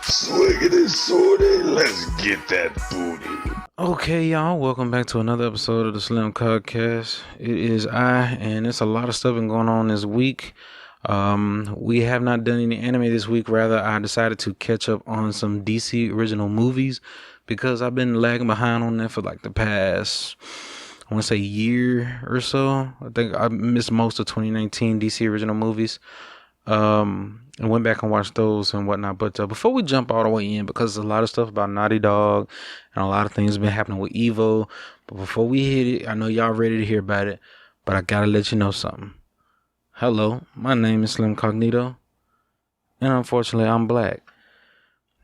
Swiggity sorty, let's get that booty. Okay, y'all, welcome back to another episode of the Slim Cogcast. It is and it's a lot of stuff been going on this week. We have not done any anime this week. Rather, I decided to catch up on some DC original movies because I've been lagging behind on that for like the past, I want to say, year or so. I think I missed most of 2019 DC original movies. And went back and watched those and whatnot. But before we jump all the way in, because there's a lot of stuff about Naughty Dog and a lot of things been happening with Evo. But before we hit it, I know y'all ready to hear about it, but I gotta let you know something. Hello, my name is Slim Cognito, and unfortunately, I'm black.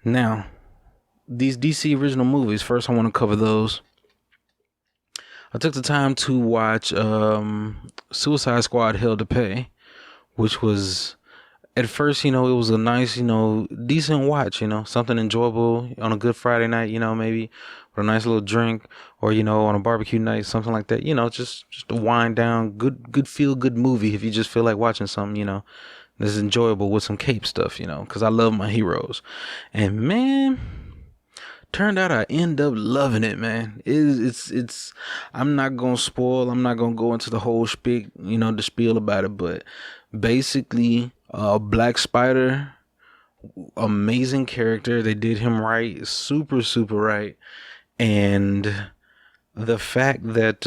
Now, these DC original movies. First, I want to cover those. I took the time to watch Suicide Squad: Hell to Pay, which was, at first, it was a nice, decent watch, something enjoyable on a good Friday night, maybe with a nice little drink, or, on a barbecue night, something like that, just a wind down, good feel good movie if you just feel like watching something, that's enjoyable with some cape stuff, because I love my heroes. And man, turned out I end up loving it, man. It's I'm not gonna spoil, I'm not gonna go into the whole the spiel about it, but basically, Black Spider, amazing character. They did him right, super right. And the fact that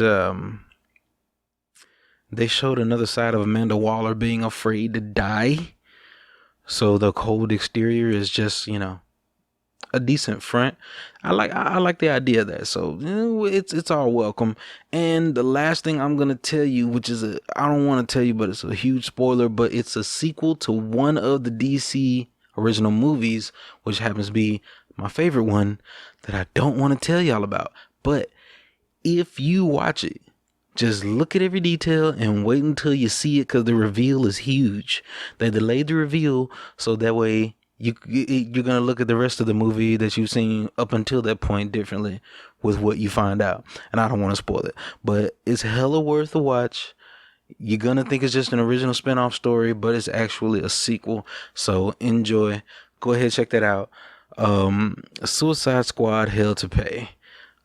they showed another side of Amanda Waller being afraid to die, so the cold exterior is just a decent front. I like the idea of that. So it's all welcome. And the last thing I'm gonna tell you, which is I don't want to tell you, but it's a huge spoiler. But it's a sequel to one of the DC original movies, which happens to be my favorite one, that I don't want to tell y'all about. But if you watch it, just look at every detail and wait until you see it, because the reveal is huge. They delayed the reveal so that way you're gonna look at the rest of the movie that you've seen up until that point differently with what you find out. And I don't want to spoil it, but it's hella worth a watch. You're gonna think it's just an original spin-off story, but it's actually a sequel. So enjoy. Go ahead, check that out. Suicide Squad: Hell to Pay.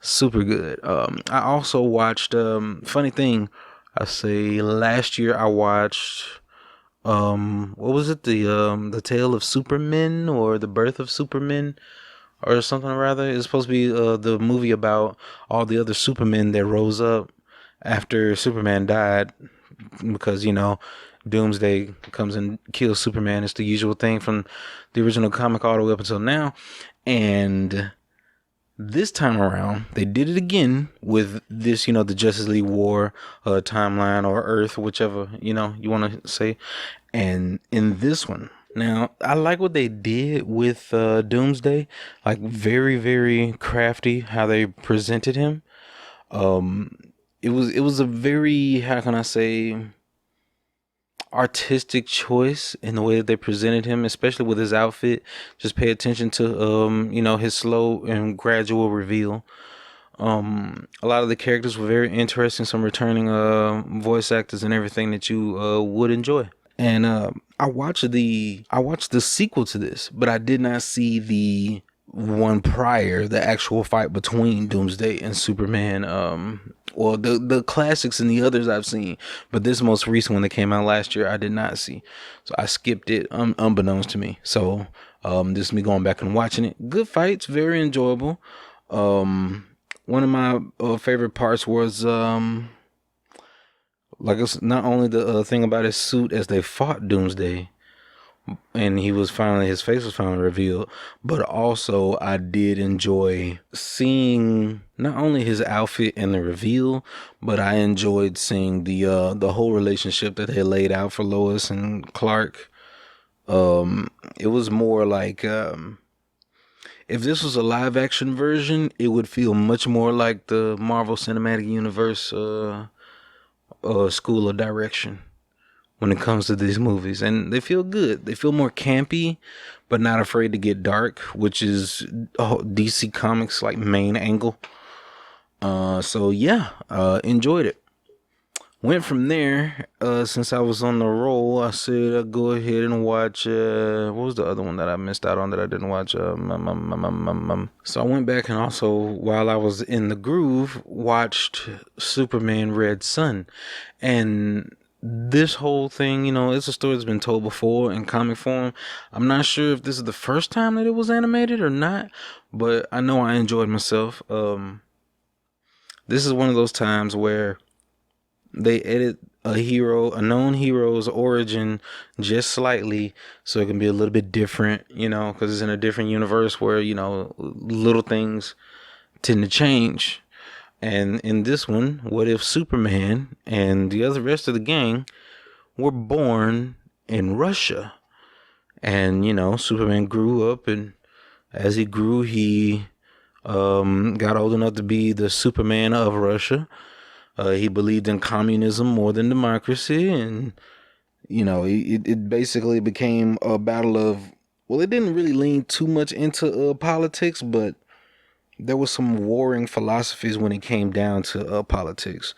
Super good. I also watched, funny thing, I say last year I watched, what was it? The Tale of Superman, or The Birth of Superman, or something or rather. It's supposed to be the movie about all the other Supermen that rose up after Superman died, because Doomsday comes and kills Superman. It's the usual thing from the original comic all the way up until now. And this time around, they did it again with this, the Justice League War timeline, or Earth, whichever, you want to say. And in this one, now, I like what they did with Doomsday. Like, very, very crafty how they presented him. It was a very, how can I say, artistic choice in the way that they presented him, especially with his outfit. Just pay attention to his slow and gradual reveal. A lot of the characters were very interesting, some returning voice actors and everything that you would enjoy. And I watched the sequel to this, but I did not see the one prior, the actual fight between Doomsday and Superman. Well, the classics and the others I've seen, but this most recent one that came out last year, I did not see. So I skipped it, unbeknownst to me. So this is me going back and watching it. Good fights, very enjoyable. One of my favorite parts was it's not only the thing about his suit as they fought Doomsday, and his face was finally revealed, but also I did enjoy seeing not only his outfit and the reveal, but I enjoyed seeing the whole relationship that they laid out for Lois and Clark. It was more like, if this was a live action version, it would feel much more like the Marvel Cinematic Universe school of direction when it comes to these movies. And they feel good. They feel more campy, but not afraid to get dark, which is DC Comics main angle. So yeah, enjoyed it. Went from there. Since I was on the roll, I said I'd go ahead and watch. What was the other one that I missed out on that I didn't watch? So I went back and also, while I was in the groove, watched Superman Red Sun. And this whole thing, it's a story that's been told before in comic form. I'm not sure if this is the first time that it was animated or not, but I know I enjoyed myself. This is one of those times where they edit a known hero's origin just slightly so it can be a little bit different, because it's in a different universe where, little things tend to change. And in this one, what if Superman and the rest of the gang were born in Russia? And, Superman grew up, and as he grew, he got old enough to be the Superman of Russia. He believed in communism more than democracy, and it basically became a battle of, well, it didn't really lean too much into politics, but there was some warring philosophies when it came down to politics,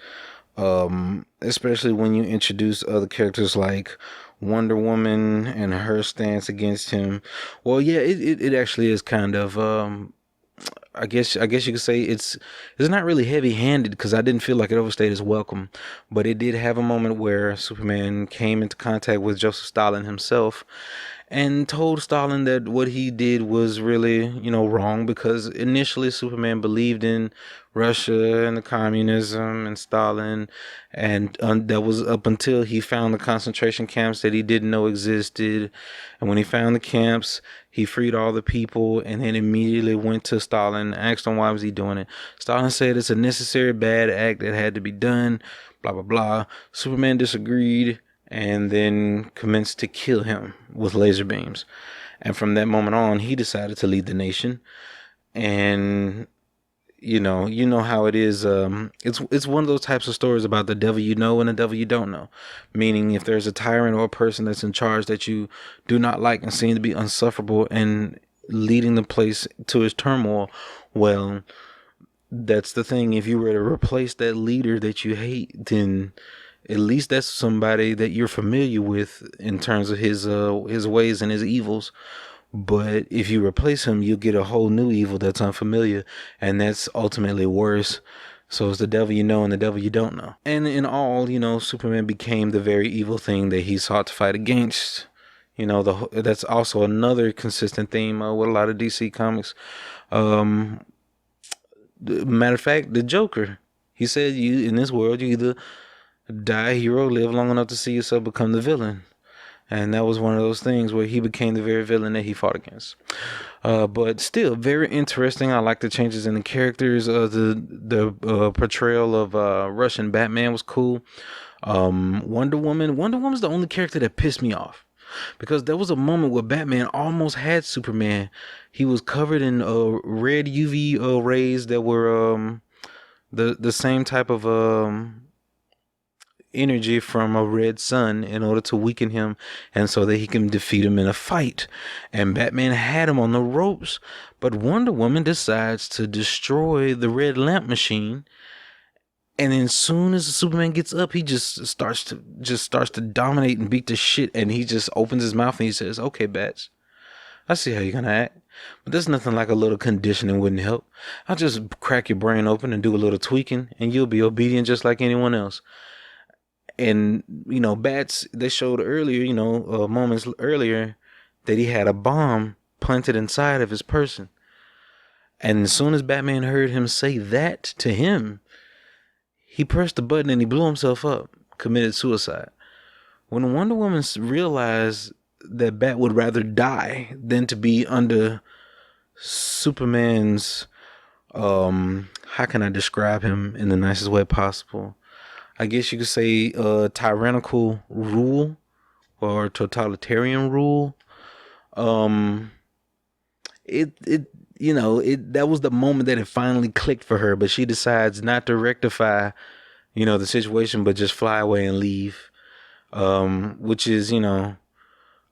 especially when you introduce other characters like Wonder Woman and her stance against him. Well, yeah, it actually is kind of I guess you could say it's not really heavy-handed, because I didn't feel like it overstayed its welcome, but it did have a moment where Superman came into contact with Joseph Stalin himself and told Stalin that what he did was really, wrong, because initially Superman believed in Russia and the communism and Stalin, and that was up until he found the concentration camps that he didn't know existed. And when he found the camps, he freed all the people, and then immediately went to Stalin, asked him why was he doing it. Stalin said it's a necessary bad act that had to be done, blah, blah, blah. Superman disagreed and then commenced to kill him with laser beams. And from that moment on, he decided to lead the nation. And you know how it is. It's one of those types of stories about the devil you know and the devil you don't know. Meaning, if there's a tyrant or a person that's in charge that you do not like and seem to be insufferable and leading the place to its turmoil, well, that's the thing. If you were to replace that leader that you hate, then at least that's somebody that you're familiar with in terms of his ways and his evils. But if you replace him, you'll get a whole new evil that's unfamiliar, and that's ultimately worse. So it's the devil you know and the devil you don't know. And in all, Superman became the very evil thing that he sought to fight against. That's also another consistent theme with a lot of DC comics. Matter of fact, the Joker, he said, you in this world, you either die a hero, live long enough to see yourself become the villain. And that was one of those things where he became the very villain that he fought against. But still, very interesting. I like the changes in the characters. The portrayal of Russian Batman was cool. Wonder Woman's the only character that pissed me off, because there was a moment where Batman almost had Superman. He was covered in red UV rays that were the same type of energy from a red sun in order to weaken him and so that he can defeat him in a fight. And Batman had him on the ropes, but Wonder Woman decides to destroy the red lamp machine. And then as soon as Superman gets up, he just starts to dominate and beat the shit. And he just opens his mouth and he says, "Okay, Bats, I see how you're gonna act, but there's nothing like a little conditioning wouldn't help. I'll just crack your brain open and do a little tweaking, and you'll be obedient just like anyone else." And, Bats, they showed earlier, moments earlier, that he had a bomb planted inside of his person. And as soon as Batman heard him say that to him, he pressed the button and he blew himself up, committed suicide. When Wonder Woman realized that Bat would rather die than to be under Superman's, how can I describe him in the nicest way possible? I guess you could say tyrannical rule or totalitarian rule. That was the moment that it finally clicked for her, but she decides not to rectify, the situation, but just fly away and leave. Which is,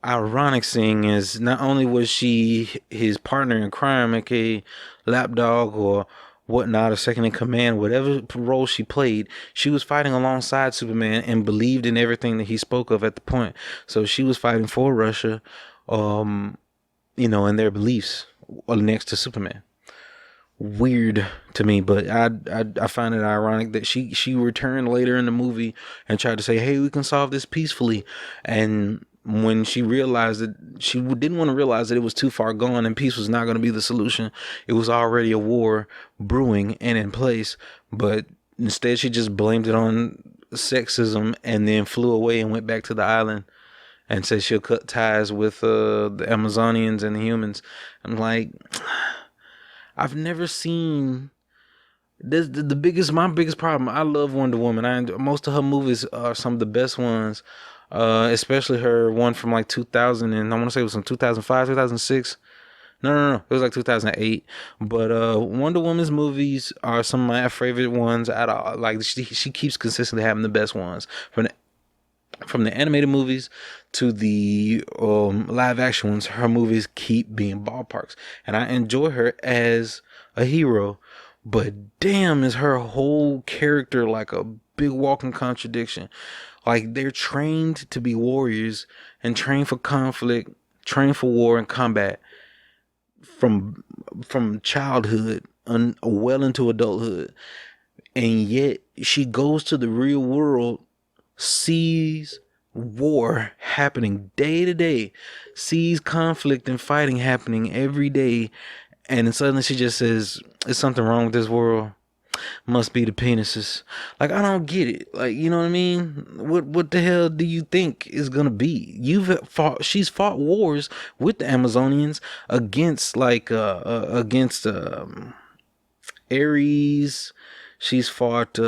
ironic, seeing as not only was she his partner in crime, aka lapdog or whatnot, or second in command, whatever role she played, she was fighting alongside Superman and believed in everything that he spoke of at the point. So she was fighting for Russia, and their beliefs next to Superman. Weird to me, but I find it ironic that she returned later in the movie and tried to say, hey, we can solve this peacefully, and when she realized that she didn't want to realize that it was too far gone and peace was not going to be the solution, it was already a war brewing and in place. But instead she just blamed it on sexism and then flew away and went back to the island and said she'll cut ties with the Amazonians and the humans. I'm like, I've never seen this. My biggest problem. I love Wonder Woman. Most of her movies are some of the best ones, especially her one from like 2000, and I want to say it was from 2005, 2006. No, it was like 2008. But Wonder Woman's movies are some of my favorite ones. She keeps consistently having the best ones from the animated movies to the live action ones. Her movies keep being ballparks, and I enjoy her as a hero, but damn, is her whole character like a big walking contradiction. Like, they're trained to be warriors and trained for conflict, trained for war and combat from childhood well into adulthood, and yet she goes to the real world, sees war happening day to day, sees conflict and fighting happening every day, and then suddenly she just says, "Is something wrong with this world? Must be the penises." Like, I don't get it. Like, you know what I mean? What the hell do you think is gonna be? She's fought wars with the Amazonians against Ares. She's fought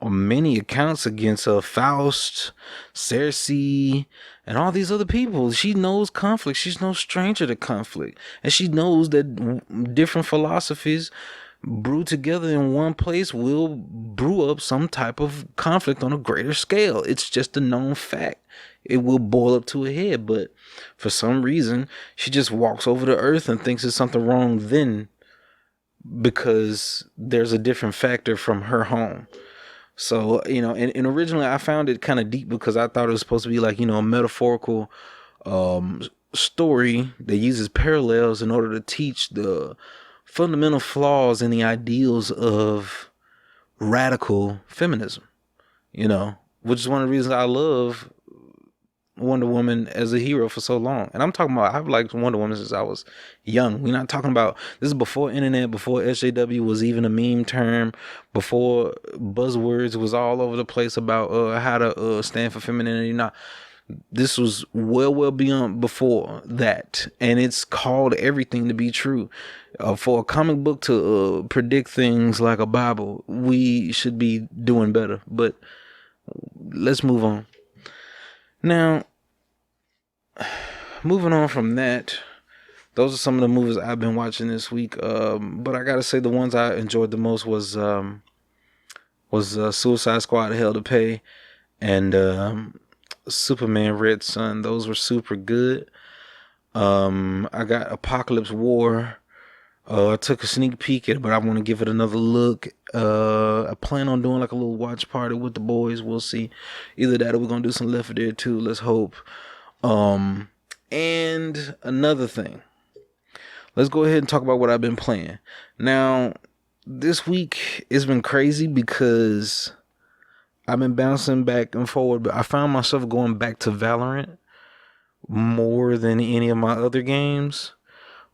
on many accounts against Faust, Cersei, and all these other people. She knows conflict. She's no stranger to conflict. And she knows that different philosophies brewed together in one place will brew up some type of conflict on a greater scale. It's just a known fact. It will boil up to a head. But for some reason, she just walks over to Earth and thinks there's something wrong then, because there's a different factor from her home. So, and originally I found it kind of deep because I thought it was supposed to be like, a metaphorical story that uses parallels in order to teach the fundamental flaws in the ideals of radical feminism, which is one of the reasons I love Wonder Woman as a hero for so long. And I'm talking about, I've liked Wonder Woman since I was young. We're not talking about, this is before internet, before SJW was even a meme term, before buzzwords was all over the place about how to stand for femininity. Now, this was well beyond before that, and it's called everything to be true. For a comic book to predict things like a Bible, we should be doing better. But let's move on. Now, moving on from that, those are some of the movies I've been watching this week. But I gotta say, the ones I enjoyed the most was Suicide Squad: Hell to Pay and Superman Red Son. Those were super good. I got Apocalypse War. I took a sneak peek at it, but I want to give it another look. I plan on doing like a little watch party with the boys. We'll see. Either that or we're going to do some Left 4 Dead 2. Let's hope. And another thing. Let's go ahead and talk about what I've been playing. Now, this week it's been crazy because I've been bouncing back and forward, but I found myself going back to Valorant more than any of my other games.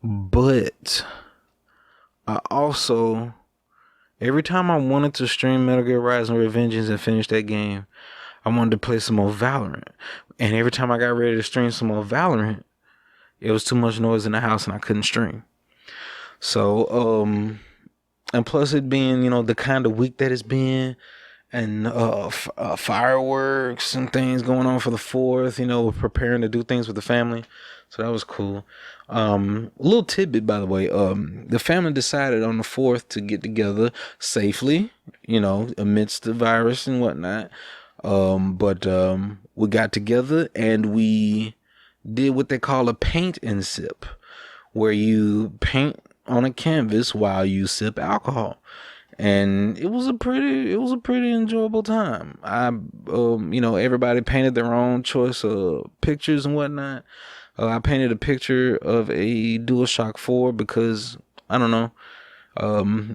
But I also, every time I wanted to stream Metal Gear Rising: Revengeance and finish that game, I wanted to play some more Valorant. And every time I got ready to stream some more Valorant, it was too much noise in the house and I couldn't stream. So, and plus it being, the kind of week that it's been, and fireworks and things going on for the 4th, we're preparing to do things with the family. So that was cool. A little tidbit, by the way. The family decided on the 4th to get together safely, amidst the virus and whatnot. But we got together and we did what they call a paint and sip, where you paint on a canvas while you sip alcohol. And it was a pretty enjoyable time. Everybody painted their own choice of pictures and whatnot. I painted a picture of a DualShock 4 because I don't know.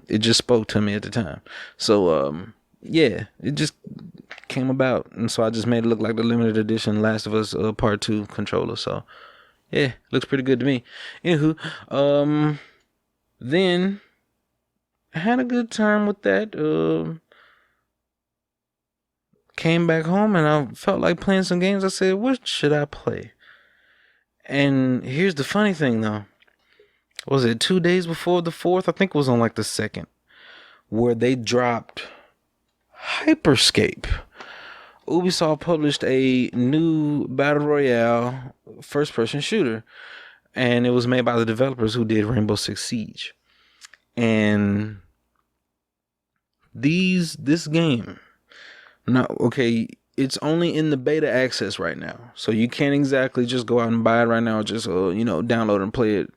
It just spoke to me at the time. So yeah, it just came about, and so I just made it look like the limited edition Last of Us Part 2 controller. So yeah, looks pretty good to me. Anywho, then I had a good time with that. Came back home and I felt like playing some games. I said, what should I play? And here's the funny thing though. Was it 2 days before the 4th? I think it was on like the 2nd, where they dropped Hyperscape. Ubisoft published a new battle royale first person shooter, and it was made by the developers who did Rainbow Six Siege. And this game, now, okay, it's only in the beta access right now, so you can't exactly just go out and buy it right now, or just download and play it,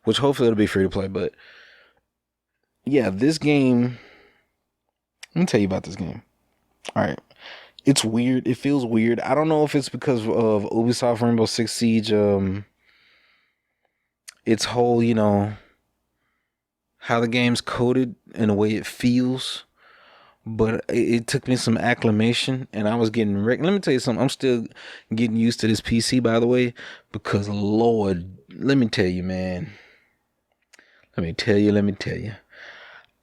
which hopefully it'll be free to play. But yeah, this game, let me tell you about this game. All right, it's weird. It feels weird. I don't know if it's because of Ubisoft Rainbow Six Siege, its whole, how the game's coded and the way it feels. But it took me some acclimation, and I was getting wrecked. Let me tell you something. I'm still getting used to this PC, by the way, because Lord, let me tell you, man. Let me tell you.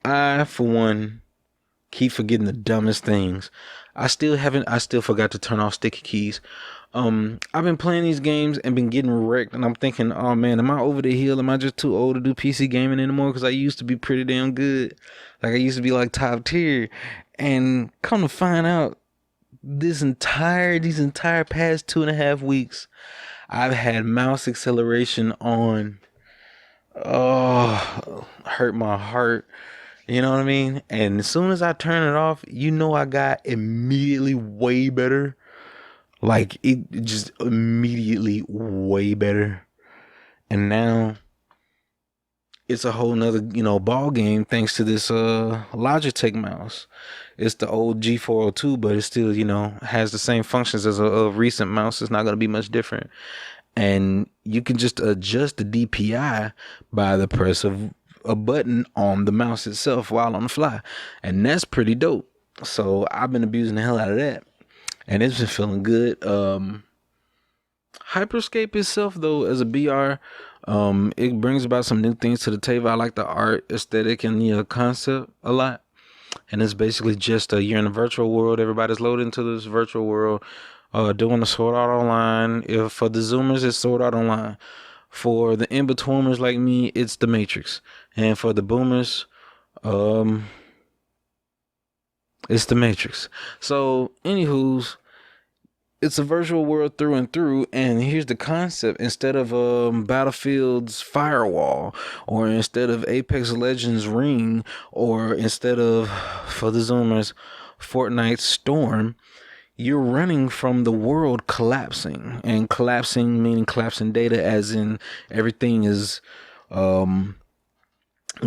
I, for one, keep forgetting the dumbest things. I still forgot to turn off sticky keys. I've been playing these games and been getting wrecked, and I'm thinking, oh man, am I over the hill? Am I just too old to do PC gaming anymore? Because I used to be pretty damn good. Like, I used to be like top tier. And come to find out, these entire past 2.5 weeks, I've had mouse acceleration on. Oh, hurt my heart. You know what I mean? And as soon as I turn it off, I got immediately way better. Like, it just immediately way better. And now it's a whole nother, ball game thanks to this Logitech mouse. It's the old G402, but it still, has the same functions as a recent mouse. It's not going to be much different. And you can just adjust the DPI by the press of a button on the mouse itself while on the fly. And that's pretty dope. So I've been abusing the hell out of that. And it's been feeling good. Hyperscape itself, though, as a BR, it brings about some new things to the table. I like the art aesthetic and the concept a lot. And it's basically just you're in a virtual world. Everybody's loaded into this virtual world, doing the Sword Art Online. If for the Zoomers, it's Sword Art Online. For the in-betweeners like me, it's The Matrix. And for the boomers, it's The Matrix. So, anywho's, it's a virtual world through and through, and here's the concept. Instead of Battlefield's Firewall, or instead of Apex Legends Ring, or instead of, for the Zoomers, Fortnite's Storm, you're running from the world collapsing. And collapsing meaning collapsing data, as in everything is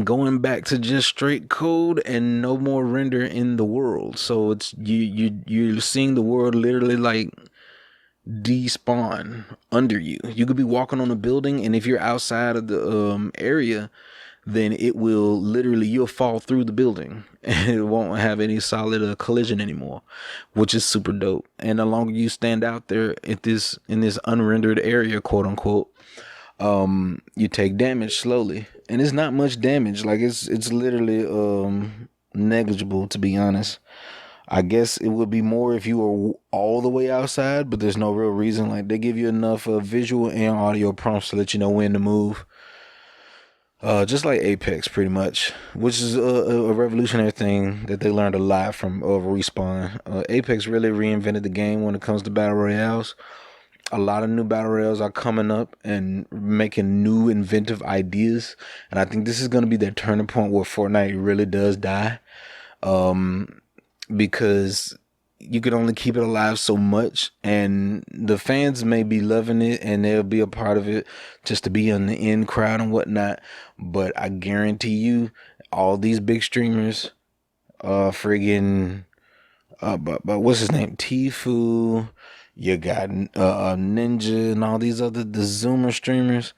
going back to just straight code and no more render in the world. So it's you're seeing the world literally like despawn under you. You could be walking on a building, and if you're outside of the area, then it will literally, you'll fall through the building and it won't have any solid collision anymore, which is super dope. And the longer you stand out there in this unrendered area, quote unquote, you take damage slowly, and it's not much damage. Like it's literally negligible, to be honest. I guess it would be more if you were all the way outside, but there's no real reason. Like, they give you enough visual and audio prompts to let you know when to move. Just like Apex, pretty much, which is a revolutionary thing that they learned a lot from Respawn. Apex really reinvented the game when it comes to battle royales. A lot of new battle royales are coming up and making new inventive ideas, and I think this is going to be that turning point where Fortnite really does die, because you can only keep it alive so much, and the fans may be loving it and they'll be a part of it just to be in the in crowd and whatnot. But I guarantee you, all these big streamers, friggin' but what's his name, Tfue, you got Ninja and all these other the Zoomer streamers,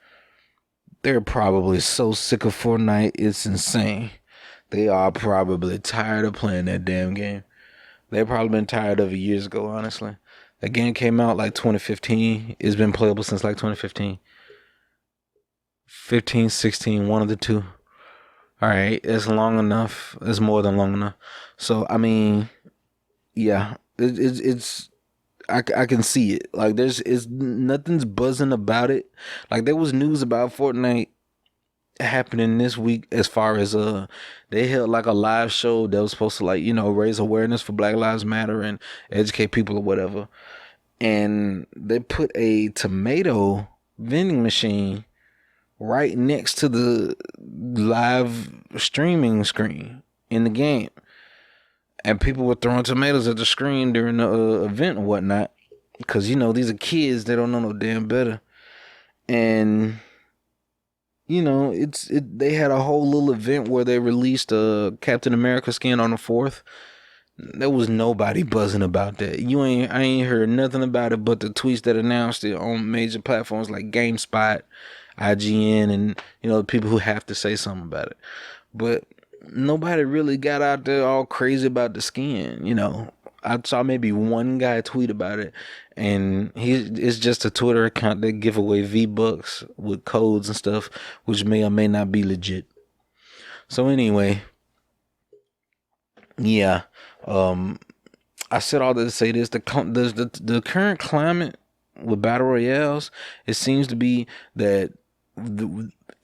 they're probably so sick of Fortnite, it's insane. They are probably tired of playing that damn game. They've probably been tired of it years ago, honestly. That game came out like 2015. It's been playable since like 2015. 15, 16, one of the two. All right, it's long enough. It's more than long enough. So, I mean, yeah, it's I can see it. Like, nothing's buzzing about it. Like, there was news about Fortnite happening this week as far as they held like a live show that was supposed to, like, you know, raise awareness for Black Lives Matter and educate people or whatever. And they put a tomato vending machine right next to the live streaming screen in the game. And people were throwing tomatoes at the screen during the event and whatnot. Because, you know, these are kids. They don't know no damn better. And, you know, they had a whole little event where they released a Captain America skin on the 4th. There was nobody buzzing about that. I ain't heard nothing about it but the tweets that announced it on major platforms like GameSpot, IGN, and, you know, the people who have to say something about it. But nobody really got out there all crazy about the skin, you know. I saw maybe one guy tweet about it, and it's just a Twitter account that give away V-Bucks with codes and stuff, which may or may not be legit. So anyway, yeah, I said all that to say this: the current climate with battle royales, it seems to be that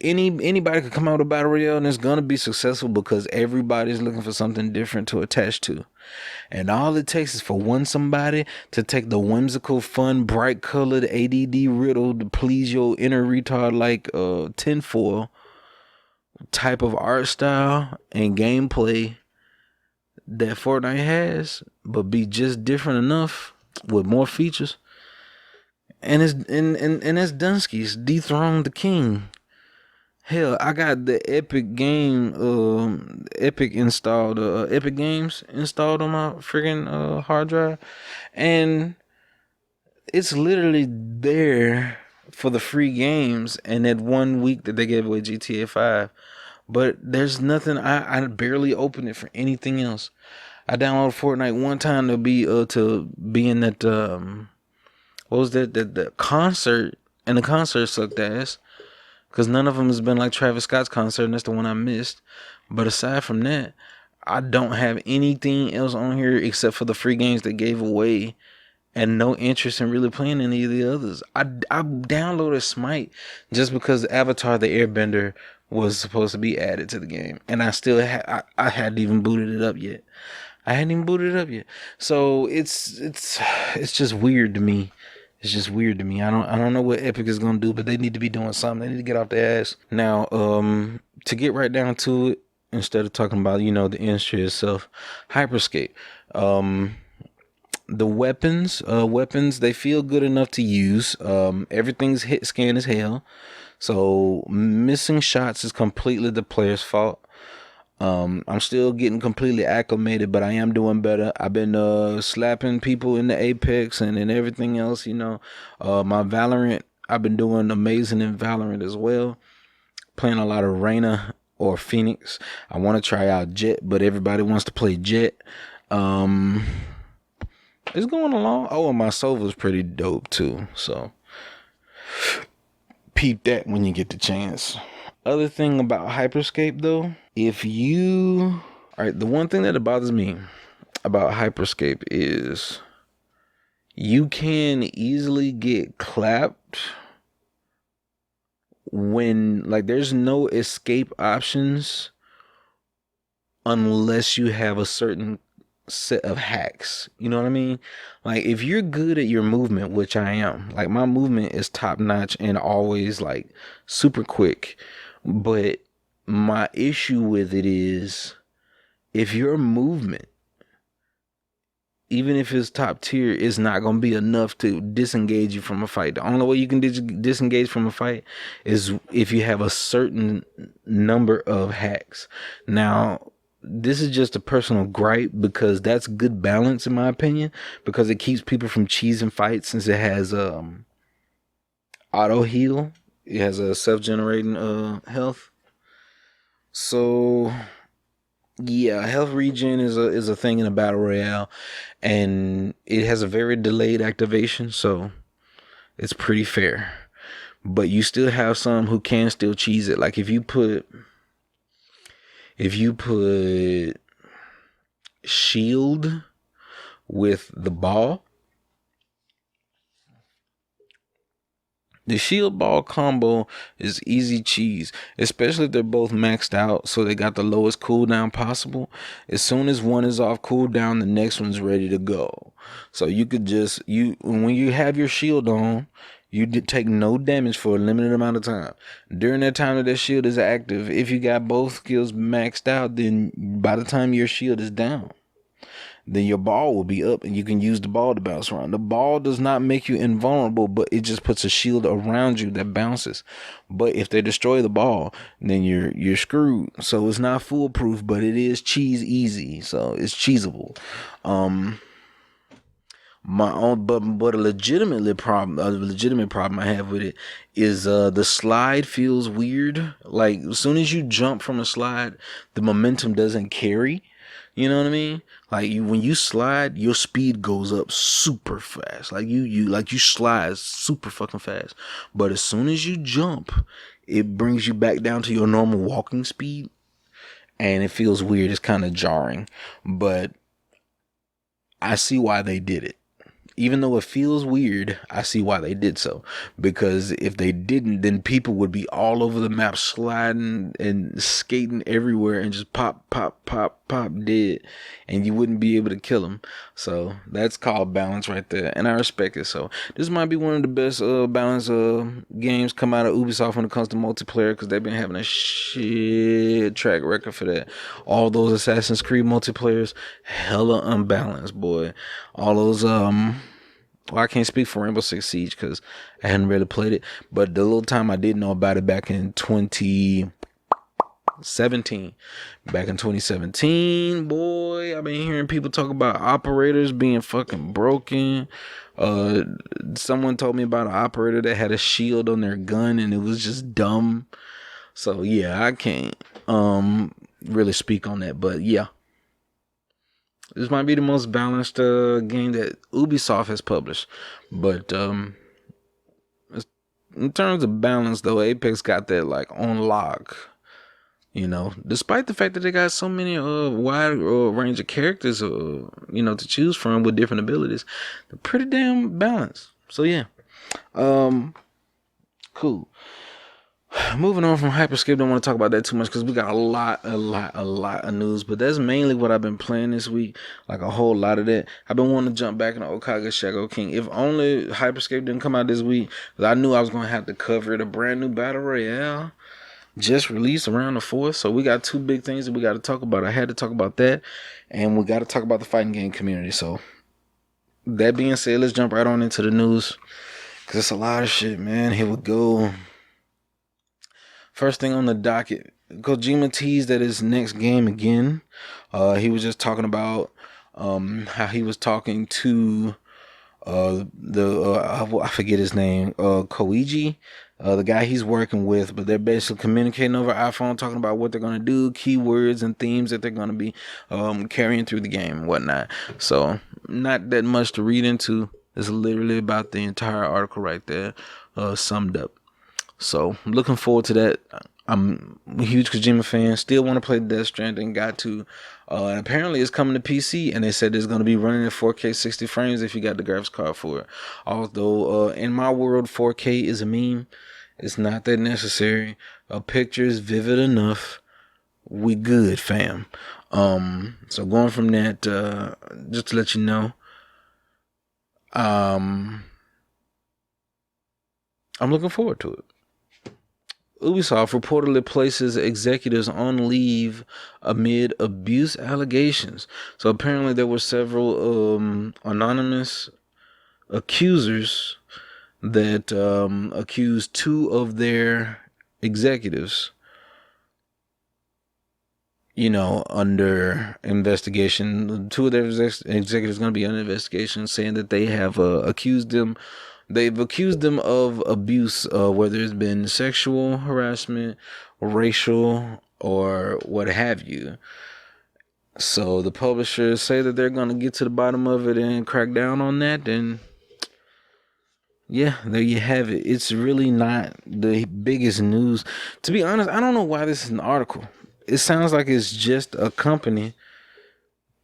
anybody could come out with a battle royale and it's gonna be successful because everybody's looking for something different to attach to, and all it takes is for somebody to take the whimsical, fun, bright colored ADD riddle to please your inner retard like tinfoil type of art style and gameplay that Fortnite has, but be just different enough with more features. And it's that's Dunsky's dethroned the king. Hell, I got the Epic game, Epic installed, Epic Games installed on my freaking hard drive, and it's literally there for the free games. And that 1 week that they gave away GTA 5, but there's nothing. I barely opened it for anything else. I downloaded Fortnite one time to be in that what was that the concert, and the concert sucked ass. Because none of them has been like Travis Scott's concert, and that's the one I missed. But aside from that, I don't have anything else on here except for the free games they gave away, and no interest in really playing any of the others. I downloaded Smite just because Avatar the Airbender was supposed to be added to the game, and I still I hadn't even booted it up yet. So it's just weird to me. It's just weird to me. I don't know what Epic is gonna do, but they need to be doing something. They need to get off their ass. Now, to get right down to it, instead of talking about, you know, the industry itself, Hyperscape. The weapons, they feel good enough to use. Everything's hit scan as hell. So missing shots is completely the player's fault. I'm still getting completely acclimated, but I am doing better. I've been slapping people in the Apex and everything else, you know. My Valorant, I've been doing amazing in Valorant as well. Playing a lot of Reyna or Phoenix. I want to try out Jet, but everybody wants to play Jet. It's going along. Oh, and my Sova's pretty dope too, so peep that when you get the chance. Other thing about Hyperscape though, the one thing that bothers me about Hyperscape is you can easily get clapped when, like, there's no escape options unless you have a certain set of hacks. You know what I mean? Like, if you're good at your movement, which I am, like, my movement is top notch and always like super quick. But my issue with it is, if your movement even if it's top tier, it's not going to be enough to disengage you from a fight. The only way you can disengage from a fight is if you have a certain number of hacks. Now, this is just a personal gripe because that's good balance in my opinion, because it keeps people from cheesing fights since it has auto heal. It has a self-generating health. So yeah, health regen is a thing in a battle royale, and it has a very delayed activation, so it's pretty fair. But you still have some who can still cheese it. Like if you put shield with the ball, the shield ball combo is easy cheese, especially if they're both maxed out, so they got the lowest cooldown possible. As soon as one is off cooldown, the next one's ready to go. So you could just, when you have your shield on, you take no damage for a limited amount of time. During that time that shield is active, if you got both skills maxed out, then by the time your shield is down, then your ball will be up and you can use the ball to bounce around. The ball does not make you invulnerable, but it just puts a shield around you that bounces. But if they destroy the ball, then you're screwed. So it's not foolproof, but it is cheese easy. So it's cheesable. But a legitimate problem I have with it is the slide feels weird. Like as soon as you jump from a slide, the momentum doesn't carry. You know what I mean? Like when you slide, your speed goes up super fast. Like you slide super fucking fast. But as soon as you jump, it brings you back down to your normal walking speed, and it feels weird. It's kind of jarring, but I see why they did it. Even though it feels weird, I see why they did so. Because if they didn't, then people would be all over the map sliding and skating everywhere and just pop dead. And you wouldn't be able to kill them. So that's called balance right there. And I respect it. So this might be one of the best balance games come out of Ubisoft when it comes to multiplayer. Because they've been having a shit track record for that. All those Assassin's Creed multiplayers, hella unbalanced, boy. All those well, I can't speak for Rainbow Six Siege because I hadn't really played it, but the little time I did know about it back in 2017, boy, I've been hearing people talk about operators being fucking broken. Someone told me about an operator that had a shield on their gun and it was just dumb. So yeah, I can't really speak on that, but yeah. This might be the most balanced game that Ubisoft has published. But in terms of balance, though, Apex got that like on lock. You know, despite the fact that they got so many wide range of characters, to choose from with different abilities, they're pretty damn balanced. So yeah, cool. Moving on from Hyperscape, don't want to talk about that too much because we got a lot of news. But that's mainly what I've been playing this week, like a whole lot of that. I've been wanting to jump back into Okage Shadow King. If only Hyperscape didn't come out this week, because I knew I was going to have to cover it. A brand new Battle Royale just released around the 4th. So we got two big things that we got to talk about. I had to talk about that, and we got to talk about the fighting game community. So that being said, let's jump right on into the news because it's a lot of shit, man. Here we go. First thing on the docket, Kojima teased at his next game again. He was just talking about how he was talking to I forget his name, Koichi, the guy he's working with, but they're basically communicating over iPhone, talking about what they're going to do, keywords and themes that they're going to be carrying through the game and whatnot. So not that much to read into. It's literally about the entire article right there, summed up. So I'm looking forward to that. I'm a huge Kojima fan. Still want to play Death Stranding. Got to. And apparently it's coming to PC. And they said it's going to be running at 4K 60 frames if you got the graphics card for it. Although in my world 4K is a meme. It's not that necessary. A picture is vivid enough. We good, fam. So going from that, just to let you know, I'm looking forward to it. Ubisoft reportedly places executives on leave amid abuse allegations. So apparently there were several anonymous accusers that accused two of their executives, under investigation. Two of their executives going to be under investigation, saying that they have accused them. They've accused them of abuse, whether it's been sexual harassment, racial, or what have you. So the publishers say that they're going to get to the bottom of it and crack down on that. And yeah, there you have it. It's really not the biggest news. To be honest, I don't know why this is an article. It sounds like it's just a company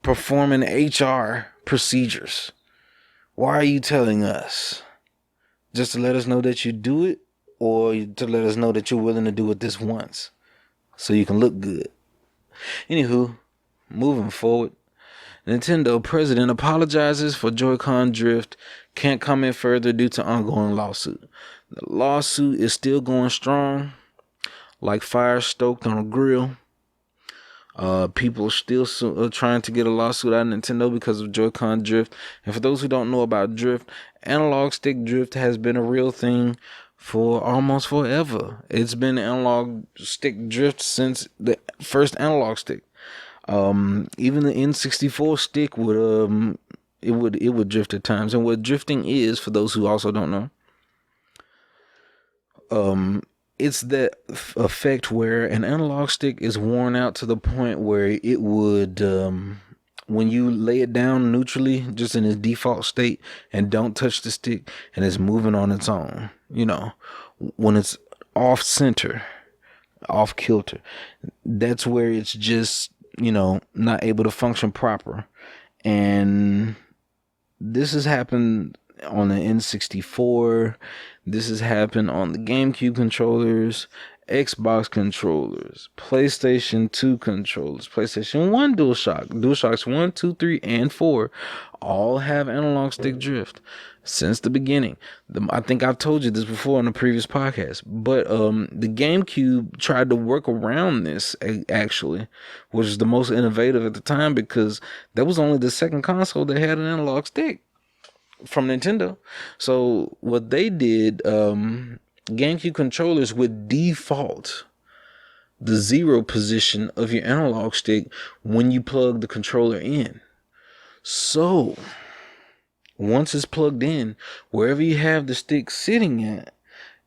performing HR procedures. Why are you telling us? Just to let us know that you do it, or to let us know that you're willing to do it this once so you can look good? Anywho, moving forward, Nintendo president apologizes for Joy-Con drift, can't comment further due to ongoing lawsuit. The lawsuit is still going strong, like fire stoked on a grill. People are still trying to get a lawsuit out of Nintendo because of Joy-Con drift. And for those who don't know about drift, analog stick drift has been a real thing for almost forever. It's been analog stick drift since the first analog stick. Even the N64 stick would drift at times. And what drifting is, for those who also don't know, it's that effect where an analog stick is worn out to the point where it would, when you lay it down neutrally, just in its default state, and don't touch the stick, and it's moving on its own, when it's off center, off kilter, that's where it's just, not able to function proper. And this has happened on the N64. This has happened on the GameCube controllers, Xbox controllers, PlayStation 2 controllers, PlayStation 1 DualShocks 1, 2, 3, and 4 all have analog stick drift since the beginning. I think I've told you this before on a previous podcast, but the GameCube tried to work around this, actually, which is the most innovative at the time, because that was only the second console that had an analog stick from Nintendo. So what they did, GameCube controllers would default the 0 position of your analog stick when you plug the controller in. So once it's plugged in, wherever you have the stick sitting at,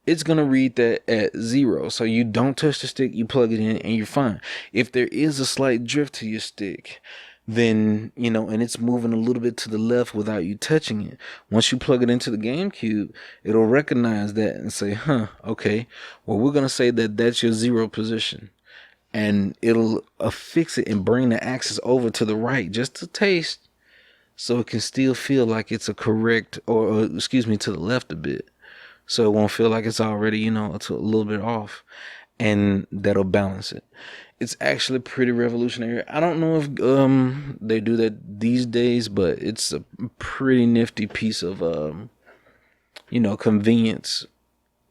it's going to read that at 0. So you don't touch the stick, you plug it in, and you're fine. If there is a slight drift to your stick, then, and it's moving a little bit to the left without you touching it, once you plug it into the GameCube, it'll recognize that and say, okay, well, we're going to say that that's your 0 position. And it'll affix it and bring the axis over to the right just a taste, so it can still feel like it's a correct, or to the left a bit, so it won't feel like it's already, it's a little bit off, and that'll balance it. It's actually pretty revolutionary. I don't know if they do that these days, but it's a pretty nifty piece of convenience,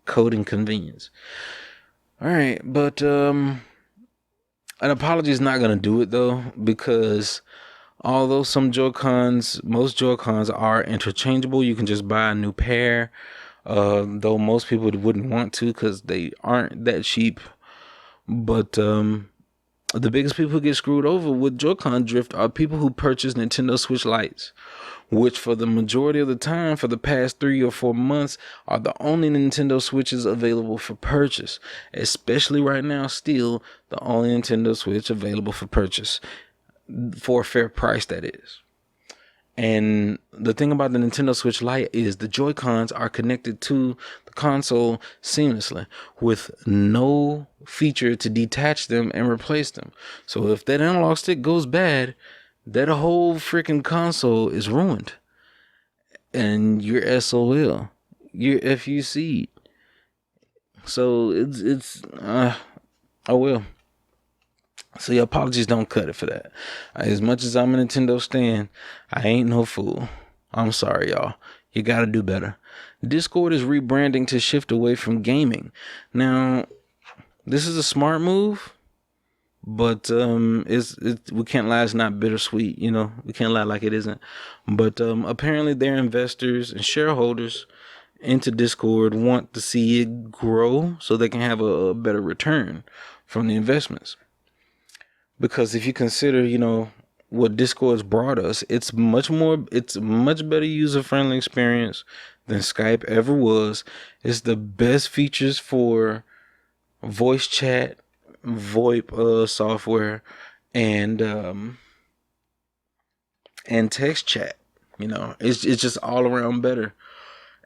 coding convenience. All right, but an apology is not gonna do it though, because although most Joy-Cons are interchangeable, you can just buy a new pair. Though most people wouldn't want to because they aren't that cheap. But the biggest people who get screwed over with Joy-Con drift are people who purchase Nintendo Switch Lites, which for the majority of the time, for the past 3 or 4 months, are the only Nintendo Switches available for purchase. Especially right now, still the only Nintendo Switch available for purchase. For a fair price, that is. And the thing about the Nintendo Switch Lite is the Joy-Cons are connected to the console seamlessly with no feature to detach them and replace them. So if that analog stick goes bad, that whole freaking console is ruined. And you're SOL. You're FUC. So it's oh well. So your apologies don't cut it for that. As much as I'm a Nintendo stan, I ain't no fool. I'm sorry, y'all. You gotta do better. Discord is rebranding to shift away from gaming. Now, This is a smart move, but we can't lie, it's not bittersweet, we can't lie like it isn't. But apparently their investors and shareholders into Discord want to see it grow so they can have a better return from the investments. Because if you consider, what Discord's brought us, it's a much better user-friendly experience than Skype ever was. It's the best features for voice chat, VoIP software, and text chat. It's just all around better.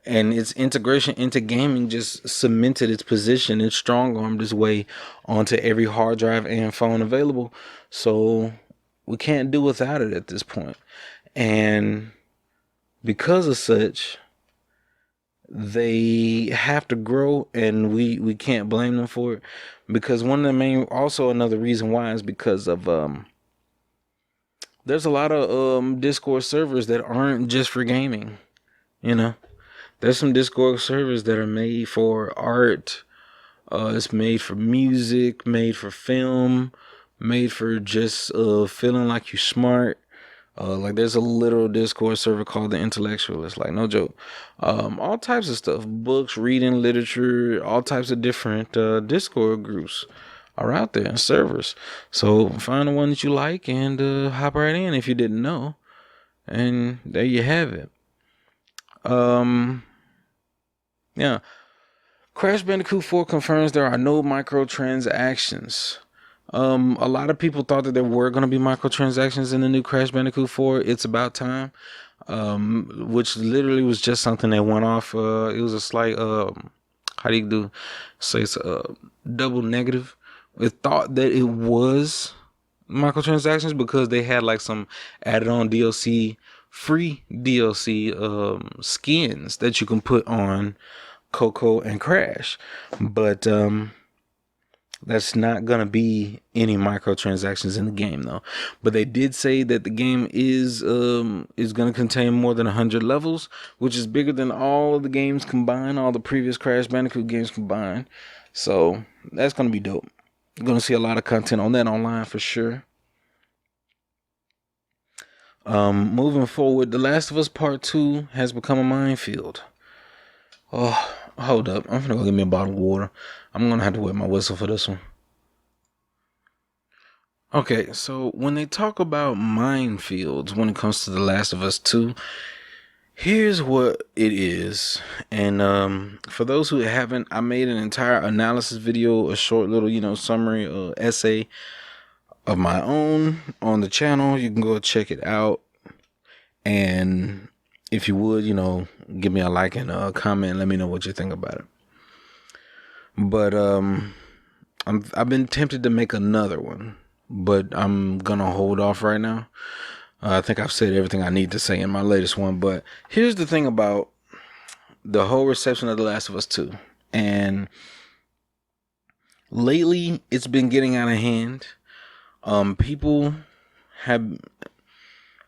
And its integration into gaming just cemented its position. It strong-armed its way onto every hard drive and phone available. So we can't do without it at this point. And because of such, they have to grow, and we can't blame them for it. Because also another reason why is because of there's a lot of Discord servers that aren't just for gaming. There's some Discord servers that are made for art. It's made for music, made for film, made for just feeling like you're smart. Like there's a literal Discord server called The Intellectualist, like no joke. All types of stuff, books, reading, literature, all types of different Discord groups are out there and servers. So find the one that you like and hop right in if you didn't know. And there you have it. Yeah. Crash Bandicoot 4 confirms there are no microtransactions. A lot of people thought that there were going to be microtransactions in the new Crash Bandicoot 4. It's about time. Which literally was just something that went off. It was a slight, it's a double negative. It thought that it was microtransactions because they had like some added on DLC, free DLC, skins that you can put on Coco and Crash. But, that's not going to be any microtransactions in the game, though. But they did say that the game is going to contain more than 100 levels, which is bigger than all of the games combined, all the previous Crash Bandicoot games combined. So that's going to be dope. You're going to see a lot of content on that online for sure. Moving forward, The Last of Us Part 2 has become a minefield. Oh, hold up. I'm gonna go get me a bottle of water. I'm gonna have to wet my whistle for this one. Okay, so when they talk about minefields when it comes to The Last of Us 2, here's what it is. And for those who haven't, I made an entire analysis video, a short little, summary essay of my own on the channel. You can go check it out. And if you would, give me a like and a comment and let me know what you think about it. But I've been tempted to make another one, but I'm gonna hold off right now. I think I've said everything I need to say in my latest one. But here's the thing about the whole reception of The Last of Us 2. And lately, it's been getting out of hand.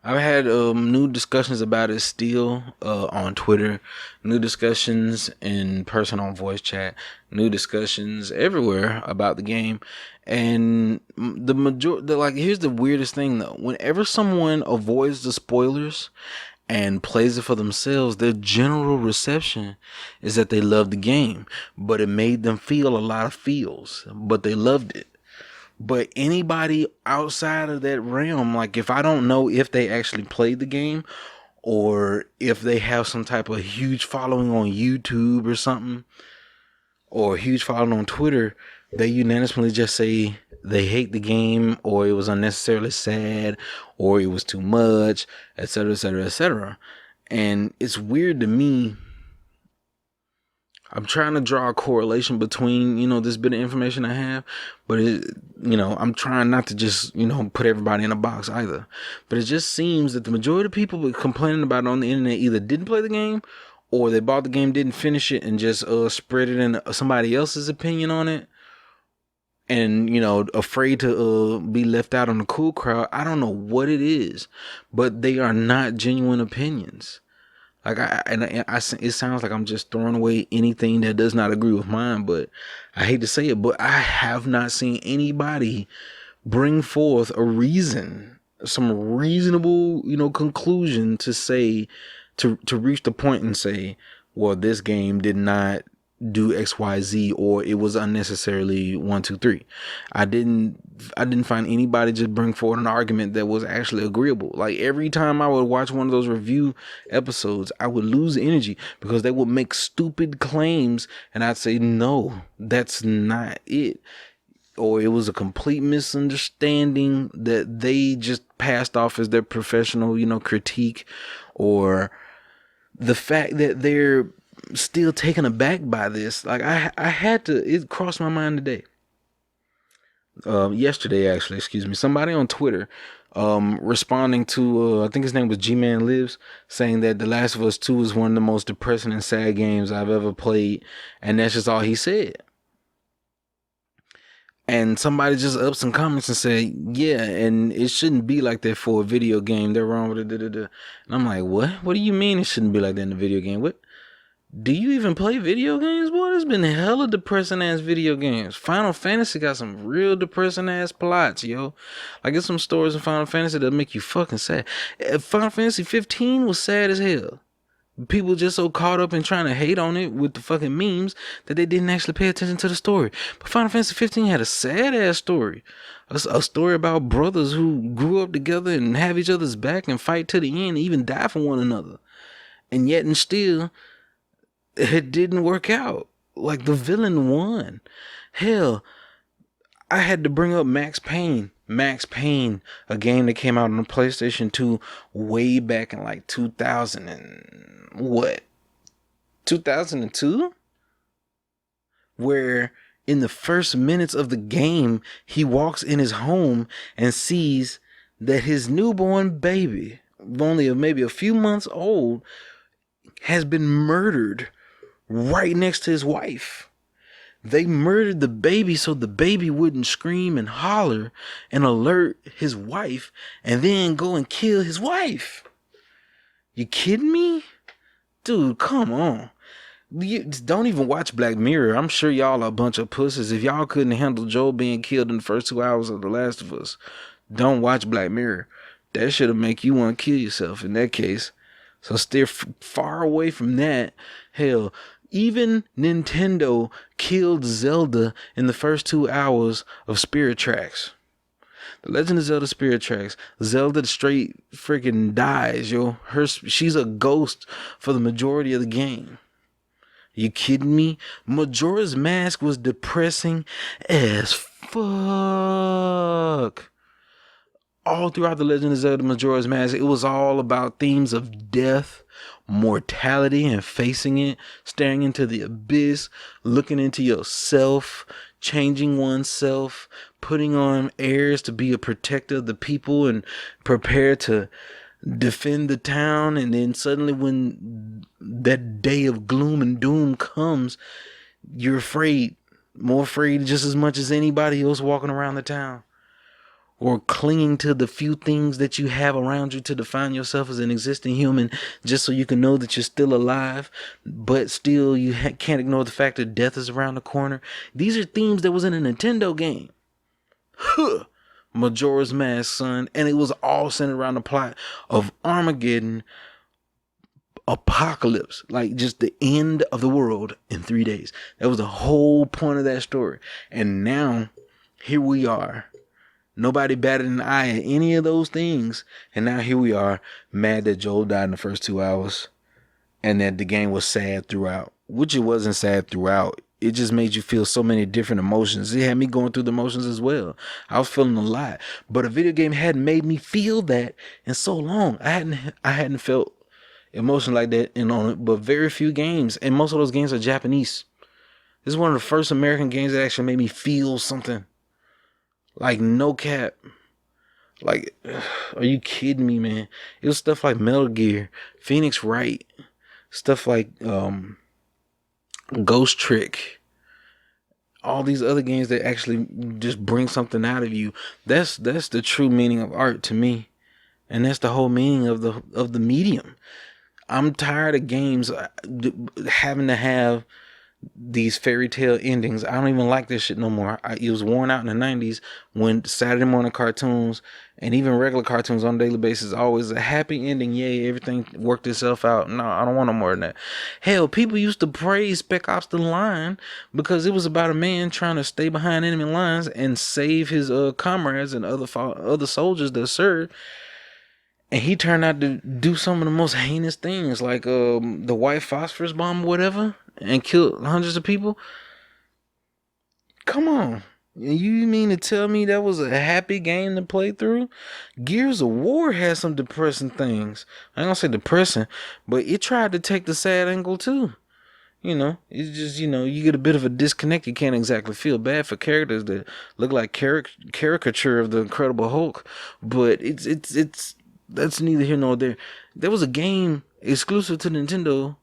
I've had new discussions about it still on Twitter, new discussions in person on voice chat, new discussions everywhere about the game. And here's the weirdest thing though. Whenever someone avoids the spoilers and plays it for themselves, their general reception is that they love the game, but it made them feel a lot of feels, but they loved it. But anybody outside of that realm, like if I don't know if they actually played the game or if they have some type of huge following on YouTube or something, or a huge following on Twitter, they unanimously just say they hate the game, or it was unnecessarily sad, or it was too much, etc., etc., etc. And it's weird to me. I'm trying to draw a correlation between, this bit of information I have, but I'm trying not to just, put everybody in a box either. But it just seems that the majority of people complaining about it on the internet either didn't play the game, or they bought the game, didn't finish it, and just spread it in somebody else's opinion on it. And, afraid to be left out on the cool crowd. I don't know what it is, but they are not genuine opinions. Like it sounds like I'm just throwing away anything that does not agree with mine, but I hate to say it, but I have not seen anybody bring forth a reason, some reasonable, conclusion to say, to reach the point and say, well, this game did not do XYZ, or it was unnecessarily 1, 2, 3. I didn't find anybody just bring forward an argument that was actually agreeable. Like every time I would watch one of those review episodes, I would lose energy because they would make stupid claims and I'd say, no, that's not it. Or it was a complete misunderstanding that they just passed off as their professional, critique, or the fact that they're still taken aback by this. Like I had to, it crossed my mind today. Yesterday, actually, excuse me, somebody on Twitter, responding to, I think his name was G-Man Lives, saying that The Last of Us 2 is one of the most depressing and sad games I've ever played. And that's just all he said. And somebody just up some comments and said, yeah, and it shouldn't be like that for a video game. They're wrong with it. And I'm like, what? What do you mean it shouldn't be like that in a video game? What? Do you even play video games, boy? There's been hella depressing ass video games. Final Fantasy got some real depressing ass plots, yo. Like, there's some stories in Final Fantasy that make you fucking sad. Final Fantasy 15 was sad as hell. People just so caught up in trying to hate on it with the fucking memes that they didn't actually pay attention to the story. But Final Fantasy 15 had a sad ass story. A story about brothers who grew up together and have each other's back and fight to the end and even die for one another. And yet and still, it didn't work out. Like, the villain won. Hell, I had to bring up Max Payne. Max Payne, a game that came out on the PlayStation 2 way back in like 2000 and what? 2002? Where in the first minutes of the game, he walks in his home and sees that his newborn baby, only maybe a few months old, has been murdered right next to his wife. They murdered the baby so the baby wouldn't scream and holler and alert his wife and then go and kill his wife. You kidding me? Dude, come on. You don't even watch Black Mirror. I'm sure y'all are a bunch of pussies. If y'all couldn't handle Joel being killed in the first 2 hours of The Last of Us, don't watch Black Mirror. That should have make you want to kill yourself in that case. So steer far away from that. Hell, even Nintendo killed Zelda in the first 2 hours of Spirit Tracks. The Legend of Zelda Spirit Tracks. Zelda straight freaking dies, yo. She's a ghost for the majority of the game. You kidding me? Majora's Mask was depressing as fuck. All throughout the Legend of Zelda Majora's Mask, it was all about themes of death, mortality, and facing it, staring into the abyss, looking into yourself, changing oneself, putting on airs to be a protector of the people and prepare to defend the town. And then suddenly when that day of gloom and doom comes, you're afraid, more afraid just as much as anybody else walking around the town. Or clinging to the few things that you have around you to define yourself as an existing human, just so you can know that you're still alive, but still you can't ignore the fact that death is around the corner. These are themes that was in a Nintendo game. Majora's Mask, son. And it was all centered around the plot of Armageddon, apocalypse, like just the end of the world in 3 days. That was the whole point of that story. And now, here we are. Nobody batted an eye at any of those things. And now here we are, mad that Joel died in the first 2 hours. And that the game was sad throughout. Which it wasn't sad throughout. It just made you feel so many different emotions. It had me going through the emotions as well. I was feeling a lot. But a video game hadn't made me feel that in so long. I hadn't felt emotion like that in but very few games. And most of those games are Japanese. This is one of the first American games that actually made me feel something. Like, no cap. Like, are you kidding me, man? It was stuff like Metal Gear, Phoenix Wright, stuff like Ghost Trick, all these other games that actually just bring something out of you. That's the true meaning of art to me. And that's the whole meaning of the medium. I'm tired of games having to have these fairy tale endings. I don't even like this shit no more. It was worn out in the 90s when Saturday morning cartoons and even regular cartoons on a daily basis always a happy ending. Yay, everything worked itself out. No, I don't want no more than that. Hell, people used to praise Spec Ops The Line because it was about a man trying to stay behind enemy lines and save his comrades and other soldiers that served. And he turned out to do some of the most heinous things, like the white phosphorus bomb or whatever, and killed hundreds of people. Come on. You mean to tell me that was a happy game to play through? Gears of War had some depressing things. I ain't gonna say depressing, but it tried to take the sad angle too. You know, it's just, you get a bit of a disconnect. You can't exactly feel bad for characters that look like caricature of the Incredible Hulk, but it's that's neither here nor there. There was a game exclusive to Nintendo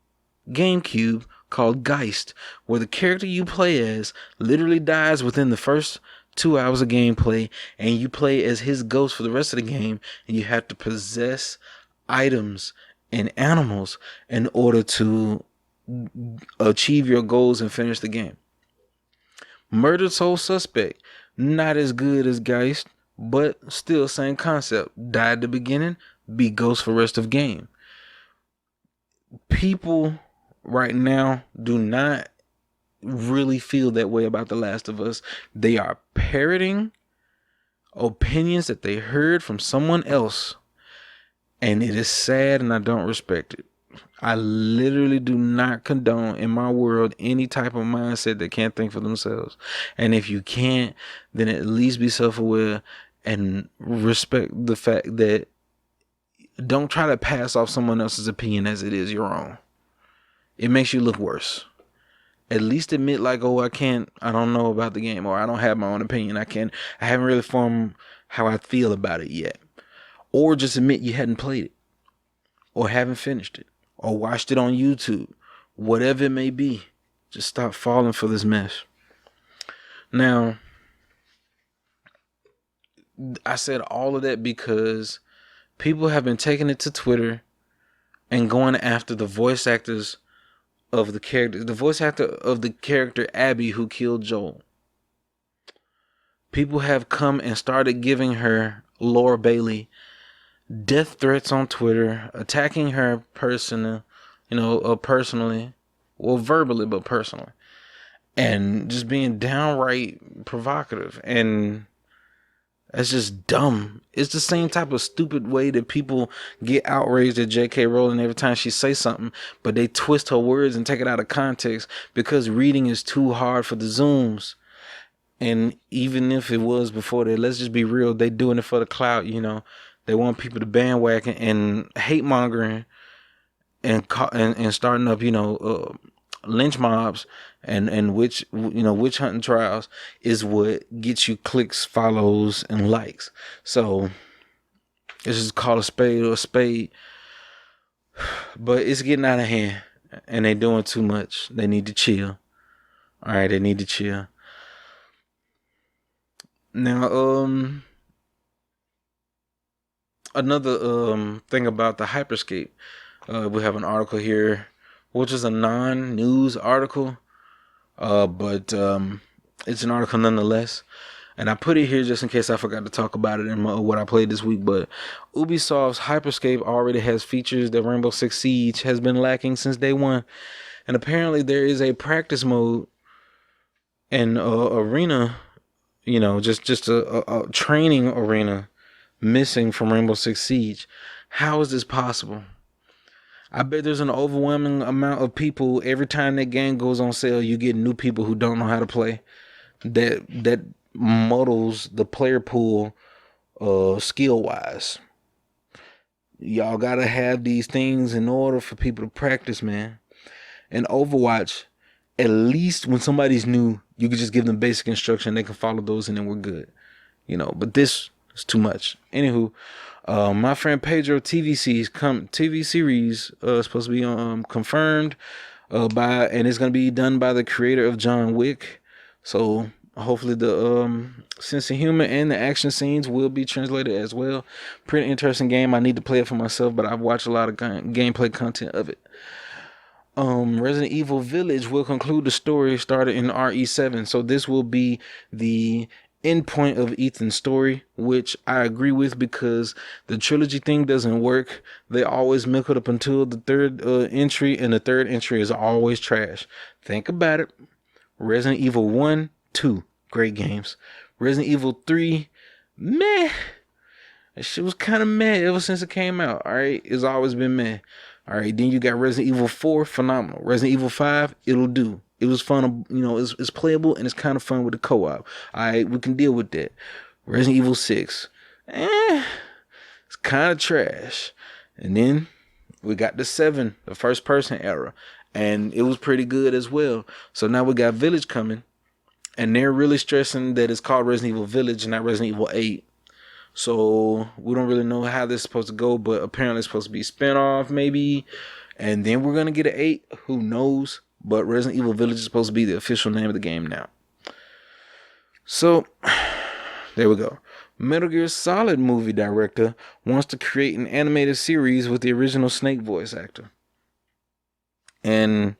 GameCube called Geist, where the character you play as literally dies within the first 2 hours of gameplay, and you play as his ghost for the rest of the game, and you have to possess items and animals in order to achieve your goals and finish the game. Murdered Soul Suspect, not as good as Geist, but still same concept. Die at the beginning, be ghost for rest of game. People right now do not really feel that way about The Last of Us. They are parroting opinions that they heard from someone else, and it is sad, and I don't respect it. I literally do not condone in my world any type of mindset that can't think for themselves. And if you can't, then at least be self-aware and respect the fact that don't try to pass off someone else's opinion as it is your own. It makes you look worse. At least admit like, oh, I don't know about the game, or I don't have my own opinion. I haven't really formed how I feel about it yet. Or just admit you hadn't played it, or haven't finished it, or watched it on YouTube. Whatever it may be, just stop falling for this mess. Now, I said all of that because people have been taking it to Twitter and going after the voice actors of the character, Abby who killed Joel. People have come and started giving her, Laura Bailey, death threats on Twitter, attacking her personally, well, verbally, but personally, and just being downright provocative. And that's just dumb. It's the same type of stupid way that people get outraged at J.K. Rowling every time she says something, but they twist her words and take it out of context because reading is too hard for the Zooms. And even if it was before that, let's just be real, they doing it for the clout, They want people to bandwagon and hate mongering and starting up, lynch mobs and witch hunting trials is what gets you clicks, follows, and likes. So it's just call a spade or a spade. But it's getting out of hand and they doing too much. They need to chill. All right, they need to chill. Now, another thing about the Hyperscape. We have an article here, which is a non-news article, but it's an article nonetheless. And I put it here just in case I forgot to talk about it in what I played this week. But Ubisoft's Hyperscape already has features that Rainbow Six Siege has been lacking since day one. And apparently there is a practice mode and arena, just a training arena missing from Rainbow Six Siege. How is this possible? I bet there's an overwhelming amount of people every time that game goes on sale. You get new people who don't know how to play. That muddles the player pool skill wise. Y'all gotta have these things in order for people to practice, man. And Overwatch, at least when somebody's new, you can just give them basic instruction. They can follow those and then we're good. But this is too much. Anywho, my friend Pedro TV series supposed to be confirmed and it's gonna be done by the creator of John Wick. So Hopefully the sense of humor and the action scenes will be translated as well. Pretty interesting game. I need to play it for myself, but I've watched a lot of gameplay content of it. Resident Evil Village will conclude the story started in RE7. So this will be the end point of Ethan's story, which I agree with because the trilogy thing doesn't work. They always milk it up until the third entry, and the third entry is always trash. Think about it. Resident Evil 1, 2, great games. Resident Evil 3, meh. That shit was kind of meh ever since it came out. All right, it's always been meh. All right, then you got Resident Evil 4, phenomenal. Resident Evil 5, it'll do. It was fun, it's playable and it's kind of fun with the co-op. All right, we can deal with that. Resident Evil 6, it's kind of trash. And then we got the 7, the first person era, and it was pretty good as well. So now we got Village coming, and they're really stressing that it's called Resident Evil Village and not Resident Evil 8. So we don't really know how this is supposed to go, but apparently it's supposed to be a spinoff maybe. And then we're going to get an 8. Who knows? But Resident Evil Village is supposed to be the official name of the game now. So there we go. Metal Gear Solid movie director wants to create an animated series with the original Snake voice actor. And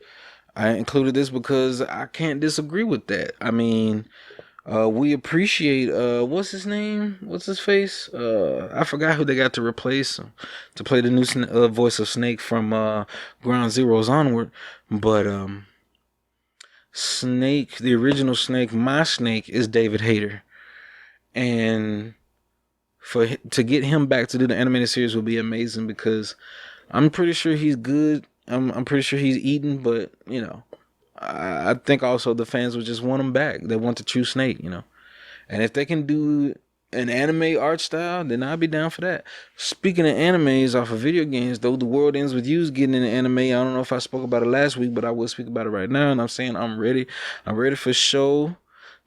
I included this because I can't disagree with that. I mean, we appreciate what's his name? What's his face? I forgot who they got to replace to play the new voice of Snake from Ground Zeroes onward. But Snake, the original Snake, my Snake, is David Hayter, and to get him back to do the animated series would be amazing because I'm pretty sure he's good. I'm pretty sure he's eating, but I think also the fans would just want him back. They want the true Snake, And if they can do an anime art style, then I'd be down for that. Speaking of animes off of video games, though, The World Ends With You is getting an anime. I don't know if I spoke about it last week, but I will speak about it right now. And I'm saying I'm ready. I'm ready for Show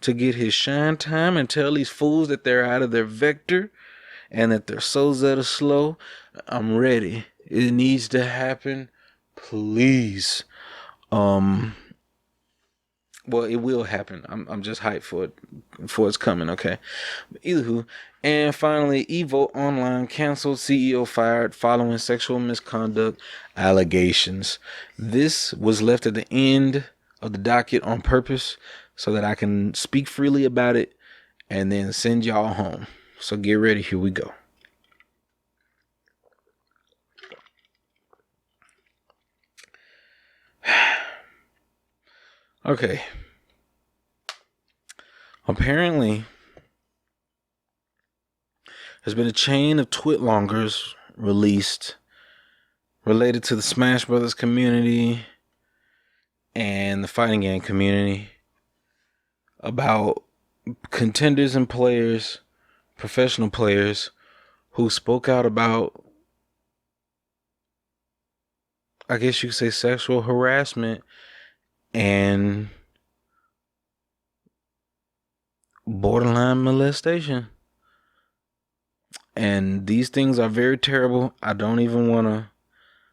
to get his shine time and tell these fools that they're out of their vector and that their souls that are slow. I'm ready. It needs to happen. Please. Well, it will happen. I'm just hyped for it, for it's coming, okay? Either who. And finally, Evo Online canceled, CEO fired following sexual misconduct allegations. This was left at the end of the docket on purpose so that I can speak freely about it and then send y'all home. So get ready. Here we go. Okay. Apparently, there's been a chain of twitlongers released related to the Smash Brothers community and the fighting game community about contenders and players, professional players, who spoke out about, I guess you could say, sexual harassment and borderline molestation. And these things are very terrible. I don't even want to.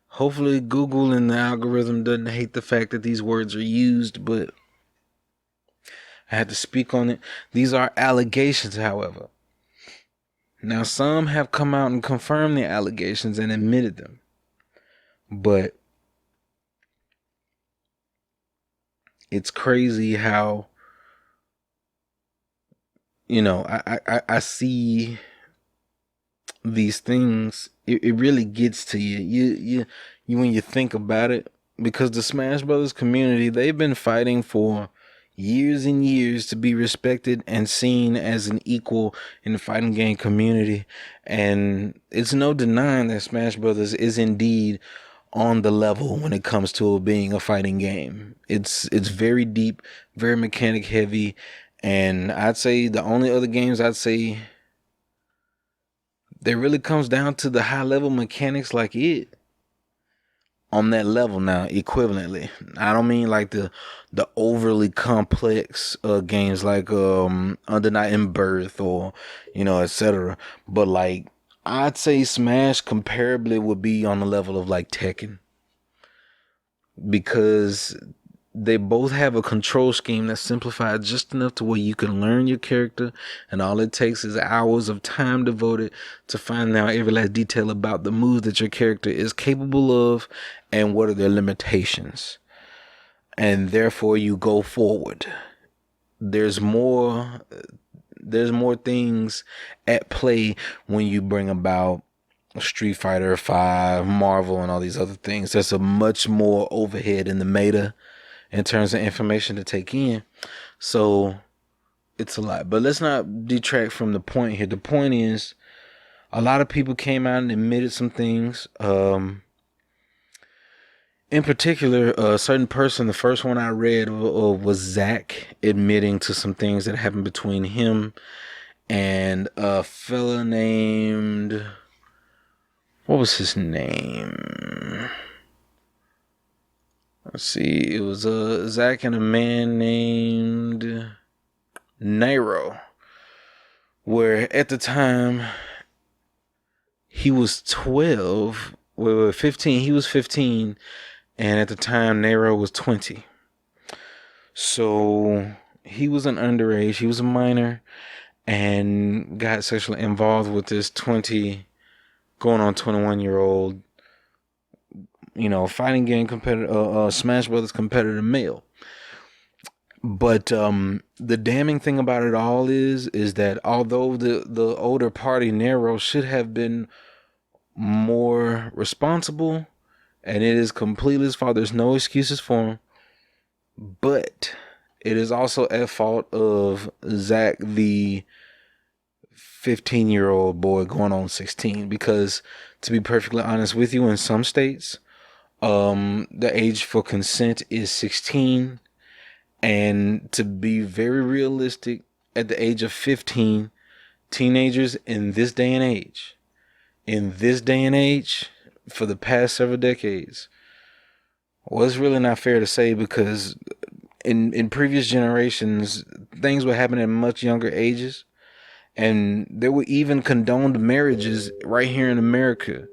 Hopefully Google and the algorithm doesn't hate the fact that these words are used, but I had to speak on it. These are allegations, however. Now, some have come out and confirmed the allegations and admitted them. But it's crazy how, I see these things. It really gets to you. You when you think about it, because the Smash Brothers community, they've been fighting for years and years to be respected and seen as an equal in the fighting game community. And it's no denying that Smash Brothers is indeed on the level when it comes to being a fighting game. It's very deep, very mechanic heavy, and I'd say the only other games I'd say that really comes down to the high level mechanics like it on that level now equivalently. I don't mean like the overly complex games like Under Night in Birth or etc. But like I'd say Smash comparably would be on the level of like Tekken, because they both have a control scheme that's simplified just enough to where you can learn your character, and all it takes is hours of time devoted to find out every last detail about the moves that your character is capable of and what are their limitations. And therefore you go forward. There's more things at play when you bring about Street Fighter 5, Marvel, and all these other things. There's a much more overhead in the meta in terms of information to take in. So it's a lot. But let's not detract from the point here. The point is, a lot of people came out and admitted some things. In particular, a certain person, the first one I read was Zach, admitting to some things that happened between him and a fella named... What was his name? Let's see. It was Zach and a man named Nairo, where at the time he was 12. 15. He was 15, and at the time Nairo was 20. So he was an underage. He was a minor, and got sexually involved with this 20, going on 21-year-old, fighting game competitor, Smash Brothers competitor male. But the damning thing about it all is that although the older party, Nero, should have been more responsible, and it is completely his fault, there's no excuses for him, but it is also at fault of Zach, the 15-year-old boy going on 16, because to be perfectly honest with you, in some states, the age for consent is 16, and to be very realistic, at the age of 15, teenagers in this day and age, for the past several decades, well, it's really not fair to say, because in previous generations, things were happening at much younger ages. And there were even condoned marriages right here in America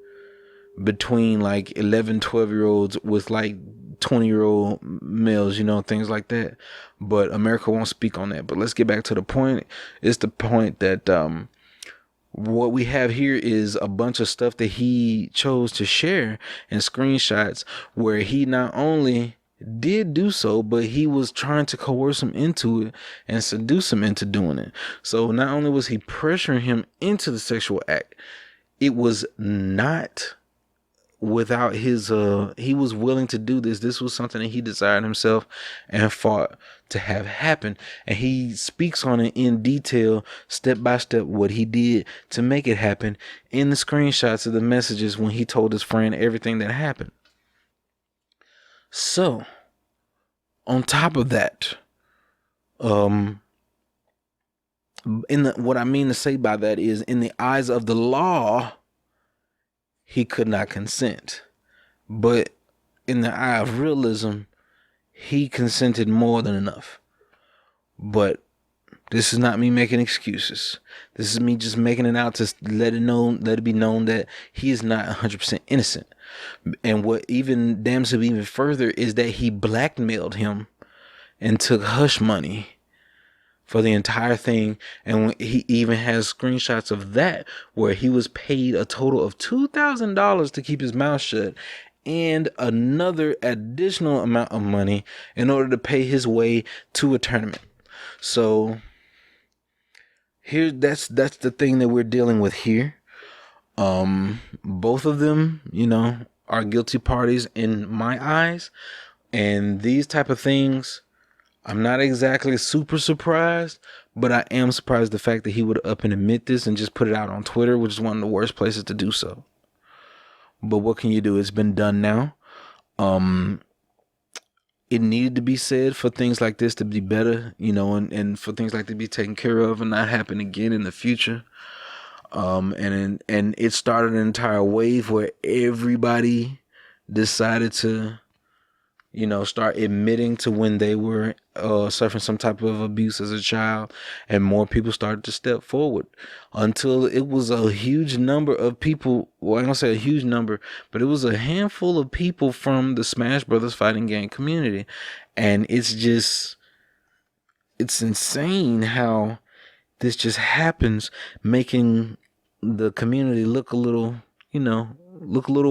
between like 11, 12-year-olds with like 20-year-old males, things like that. But America won't speak on that. But let's get back to the point. It's the point that what we have here is a bunch of stuff that he chose to share and screenshots where he not only did do so, but he was trying to coerce him into it and seduce him into doing it. So not only was he pressuring him into the sexual act, it was not without his he was willing to do this. This was something that he desired himself and fought to have happen. And he speaks on it in detail, step by step, what he did to make it happen in the screenshots of the messages when he told his friend everything that happened. So, on top of that, what I mean to say by that is, in the eyes of the law, he could not consent. But in the eye of realism, he consented more than enough. But this is not me making excuses. This is me just making it out to let it be known that he is not 100% innocent. And what even damns him even further is that he blackmailed him and took hush money for the entire thing. And he even has screenshots of that where he was paid a total of $2,000 to keep his mouth shut, and another additional amount of money in order to pay his way to a tournament. So here, that's the thing that we're dealing with here. Both of them, are guilty parties in my eyes, and these type of things, I'm not exactly super surprised, but I am surprised the fact that he would up and admit this and just put it out on Twitter, which is one of the worst places to do so. But what can you do? It's been done now. It needed to be said for things like this to be better, and for things like to be taken care of and not happen again in the future. And it started an entire wave where everybody decided to start admitting to when they were suffering some type of abuse as a child, and more people started to step forward until it was a huge number of people. Well, I'm gonna say a huge number, but it was a handful of people from the Smash Brothers fighting game community, and it's insane how this just happens, making the community look a little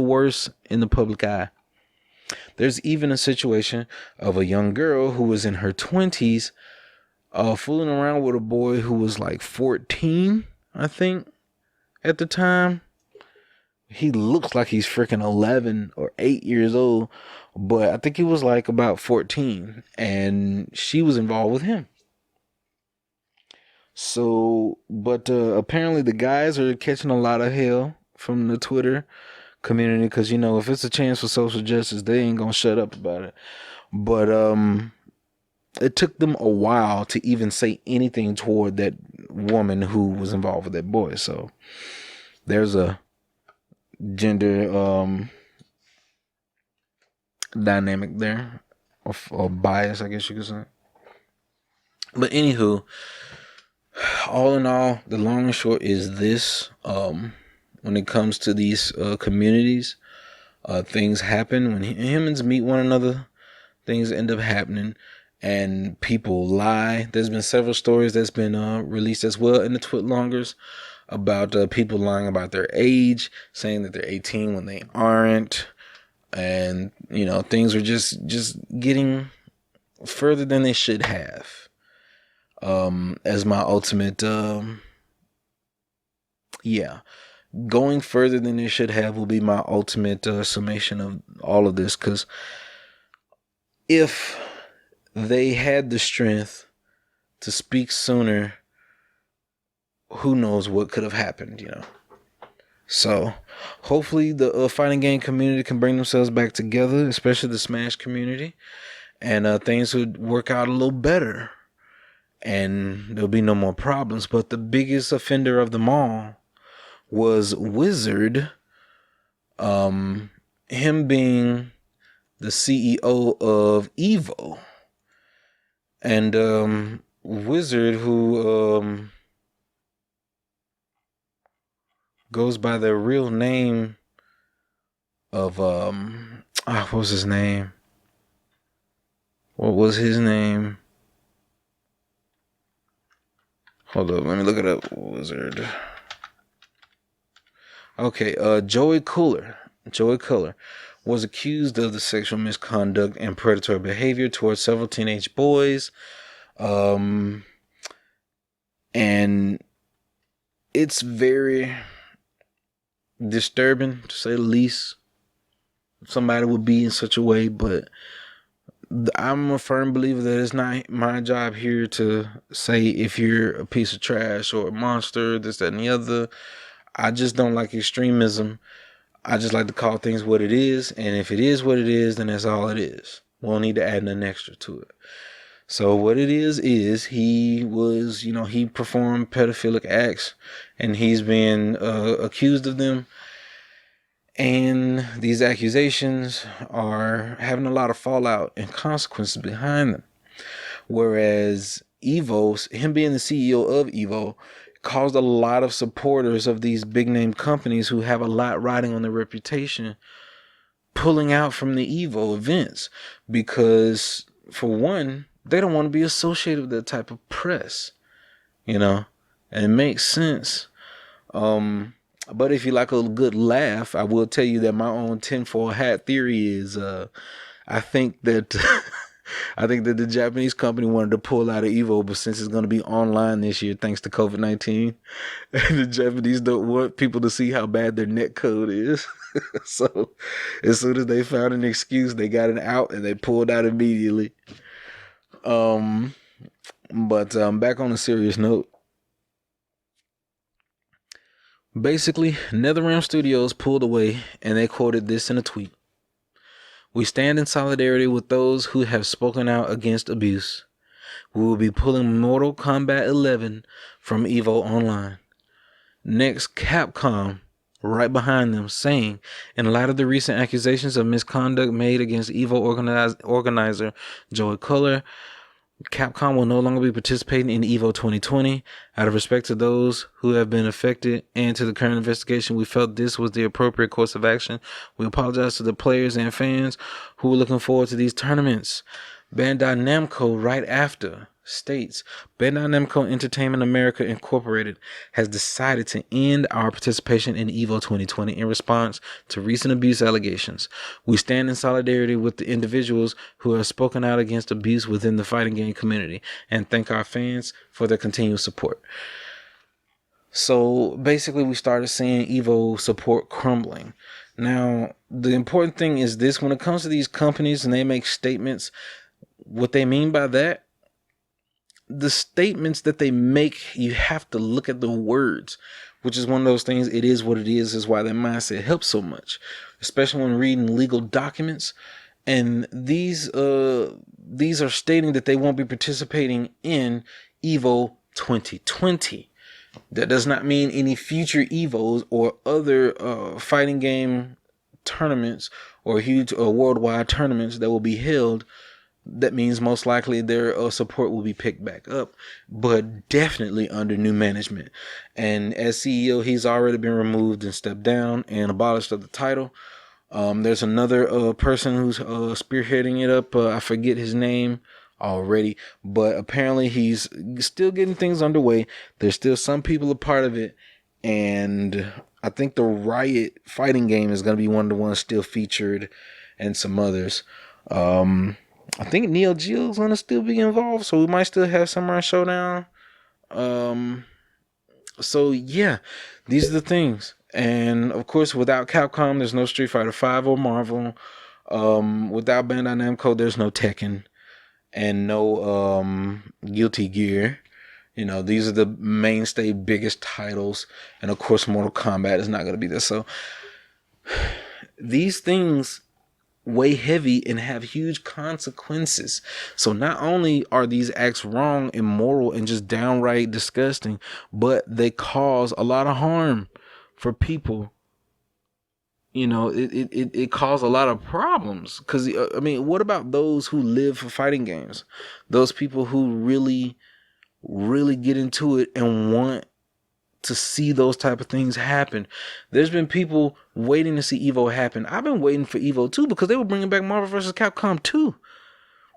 worse in the public eye. There's even a situation of a young girl who was in her 20s fooling around with a boy who was like 14, I think, at the time. He looks like he's freaking 11 or 8 years old, but I think he was like about 14, and she was involved with him. So, but apparently the guys are catching a lot of hell from the Twitter community, because if it's a chance for social justice, they ain't gonna shut up about it. But it took them a while to even say anything toward that woman who was involved with that boy. So there's a gender dynamic there, or bias, I guess you could say. But anywho, all in all, the long and short is this: when it comes to these communities, things happen when humans meet one another. Things end up happening, and people lie. There's been several stories that's been released as well in the Twitlongers about people lying about their age, saying that they're 18 when they aren't, and things are just getting further than they should have. As my ultimate, going further than they should have will be my ultimate summation of all of this. Because if they had the strength to speak sooner, who knows what could have happened, So hopefully the fighting game community can bring themselves back together, especially the Smash community, and things would work out a little better, and there'll be no more problems. But the biggest offender of them all was Wizard, him being the CEO of Evo, and Wizard, who goes by the real name of what was his name? What was his name? Hold up, let me look it up. Wizard. Okay, Joey Cooler was accused of the sexual misconduct and predatory behavior towards several teenage boys. And it's very disturbing, to say the least. Somebody would be in such a way, but I'm a firm believer that it's not my job here to say if you're a piece of trash or a monster, this, that, and the other. I just don't like extremism. I just like to call things what it is, and if it is what it is, then that's all it is. We don't need to add nothing extra to it. So what it is he was, he performed pedophilic acts, and he's been accused of them. And these accusations are having a lot of fallout and consequences behind them. Whereas Evo, him being the CEO of Evo, caused a lot of supporters of these big name companies who have a lot riding on their reputation pulling out from the Evo events, because for one, they don't want to be associated with that type of press, and it makes sense. But if you like a good laugh, I will tell you that my own tinfoil hat theory is, I think that the Japanese company wanted to pull out of Evo, but since it's going to be online this year, thanks to COVID-19, and the Japanese don't want people to see how bad their net code is. So as soon as they found an excuse, they got it out and they pulled out immediately. But back on a serious note, basically, NetherRealm Studios pulled away, and they quoted this in a tweet. "We stand in solidarity with those who have spoken out against abuse. We will be pulling Mortal Kombat 11 from Evo Online. Next, Capcom right behind them, saying, in light of the recent accusations of misconduct made against Evo organizer Joey Culler, Capcom will no longer be participating in Evo 2020. Out of respect to those who have been affected and to the current investigation, we felt this was the appropriate course of action. We apologize to the players and fans who were looking forward to these tournaments. Bandai Namco, right after, states, Bandai Namco Entertainment America Incorporated has decided to end our participation in Evo 2020 in response to recent abuse allegations. We stand in solidarity with the individuals who have spoken out against abuse within the fighting game community and thank our fans for their continued support. So basically we started seeing Evo support crumbling. Now, the important thing is this: when it comes to these companies and they make statements, what they mean by that, the statements that they make, you have to look at the words, which is one of those things. It is what it is why that mindset helps so much, especially when reading legal documents. And these are stating that they won't be participating in Evo 2020. That does not mean any future Evos or other fighting game tournaments or huge or worldwide tournaments that will be held. That means most likely their support will be picked back up, but definitely under new management. And as CEO, he's already been removed and stepped down and abolished of the title. There's another person who's spearheading it up. I forget his name already, but apparently he's still getting things underway. There's still some people a part of it, and I think the Riot fighting game is going to be one of the ones still featured, and some others. I think Neo Geo's gonna still be involved, so we might still have Samurai Showdown. So yeah, these are the things. And of course, without Capcom, there's no Street Fighter V or Marvel. Without Bandai Namco, there's no Tekken and no Guilty Gear. You know, these are the mainstay biggest titles, and of course, Mortal Kombat is not gonna be there. So these things weigh heavy and have huge consequences. So not only are these acts wrong, immoral, and just downright disgusting, but they cause a lot of harm for people. You know, it caused a lot of problems. Because, I mean, what about those who live for fighting games? Those people who really, really get into it and want to see those type of things happen. There's been people waiting to see Evo happen. I've been waiting for Evo 2 because they were bringing back Marvel vs. Capcom 2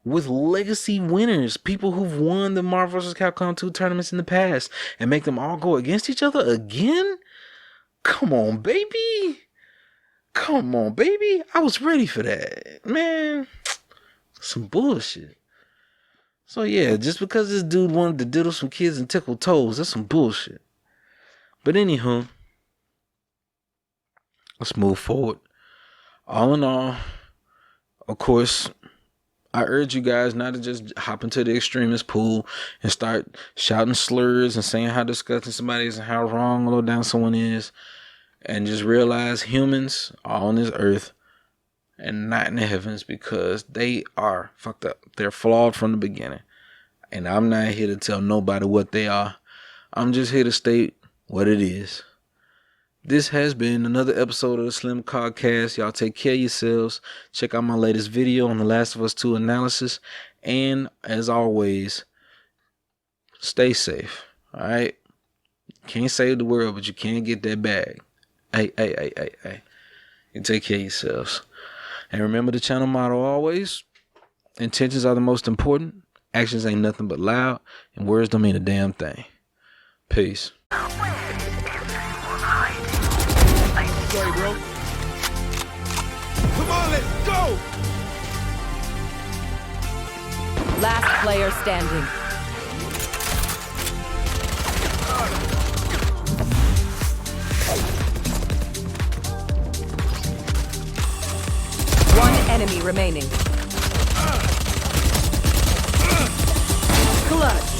with legacy winners, people who've won the Marvel vs. Capcom 2 tournaments in the past, and make them all go against each other again? Come on, baby. Come on, baby. I was ready for that, man. Some bullshit. So yeah, just because this dude wanted to diddle some kids and tickle toes, that's some bullshit. But anywho, let's move forward. All in all, of course, I urge you guys not to just hop into the extremist pool and start shouting slurs and saying how disgusting somebody is and how wrong or low down someone is. And just realize humans are on this earth and not in the heavens because they are fucked up. They're flawed from the beginning. And I'm not here to tell nobody what they are. I'm just here to state what it is. This has been another episode of the Slim Cogcast. Y'all take care of yourselves. Check out my latest video on The Last of Us 2 analysis. And as always, stay safe. Alright? Can't save the world, but you can get that bag. Hey. You take care of yourselves. And remember the channel motto always. Intentions are the most important. Actions ain't nothing but loud. And words don't mean a damn thing. Peace. Sorry, bro. Come on, let's go! Last player standing. One enemy remaining. Clutch.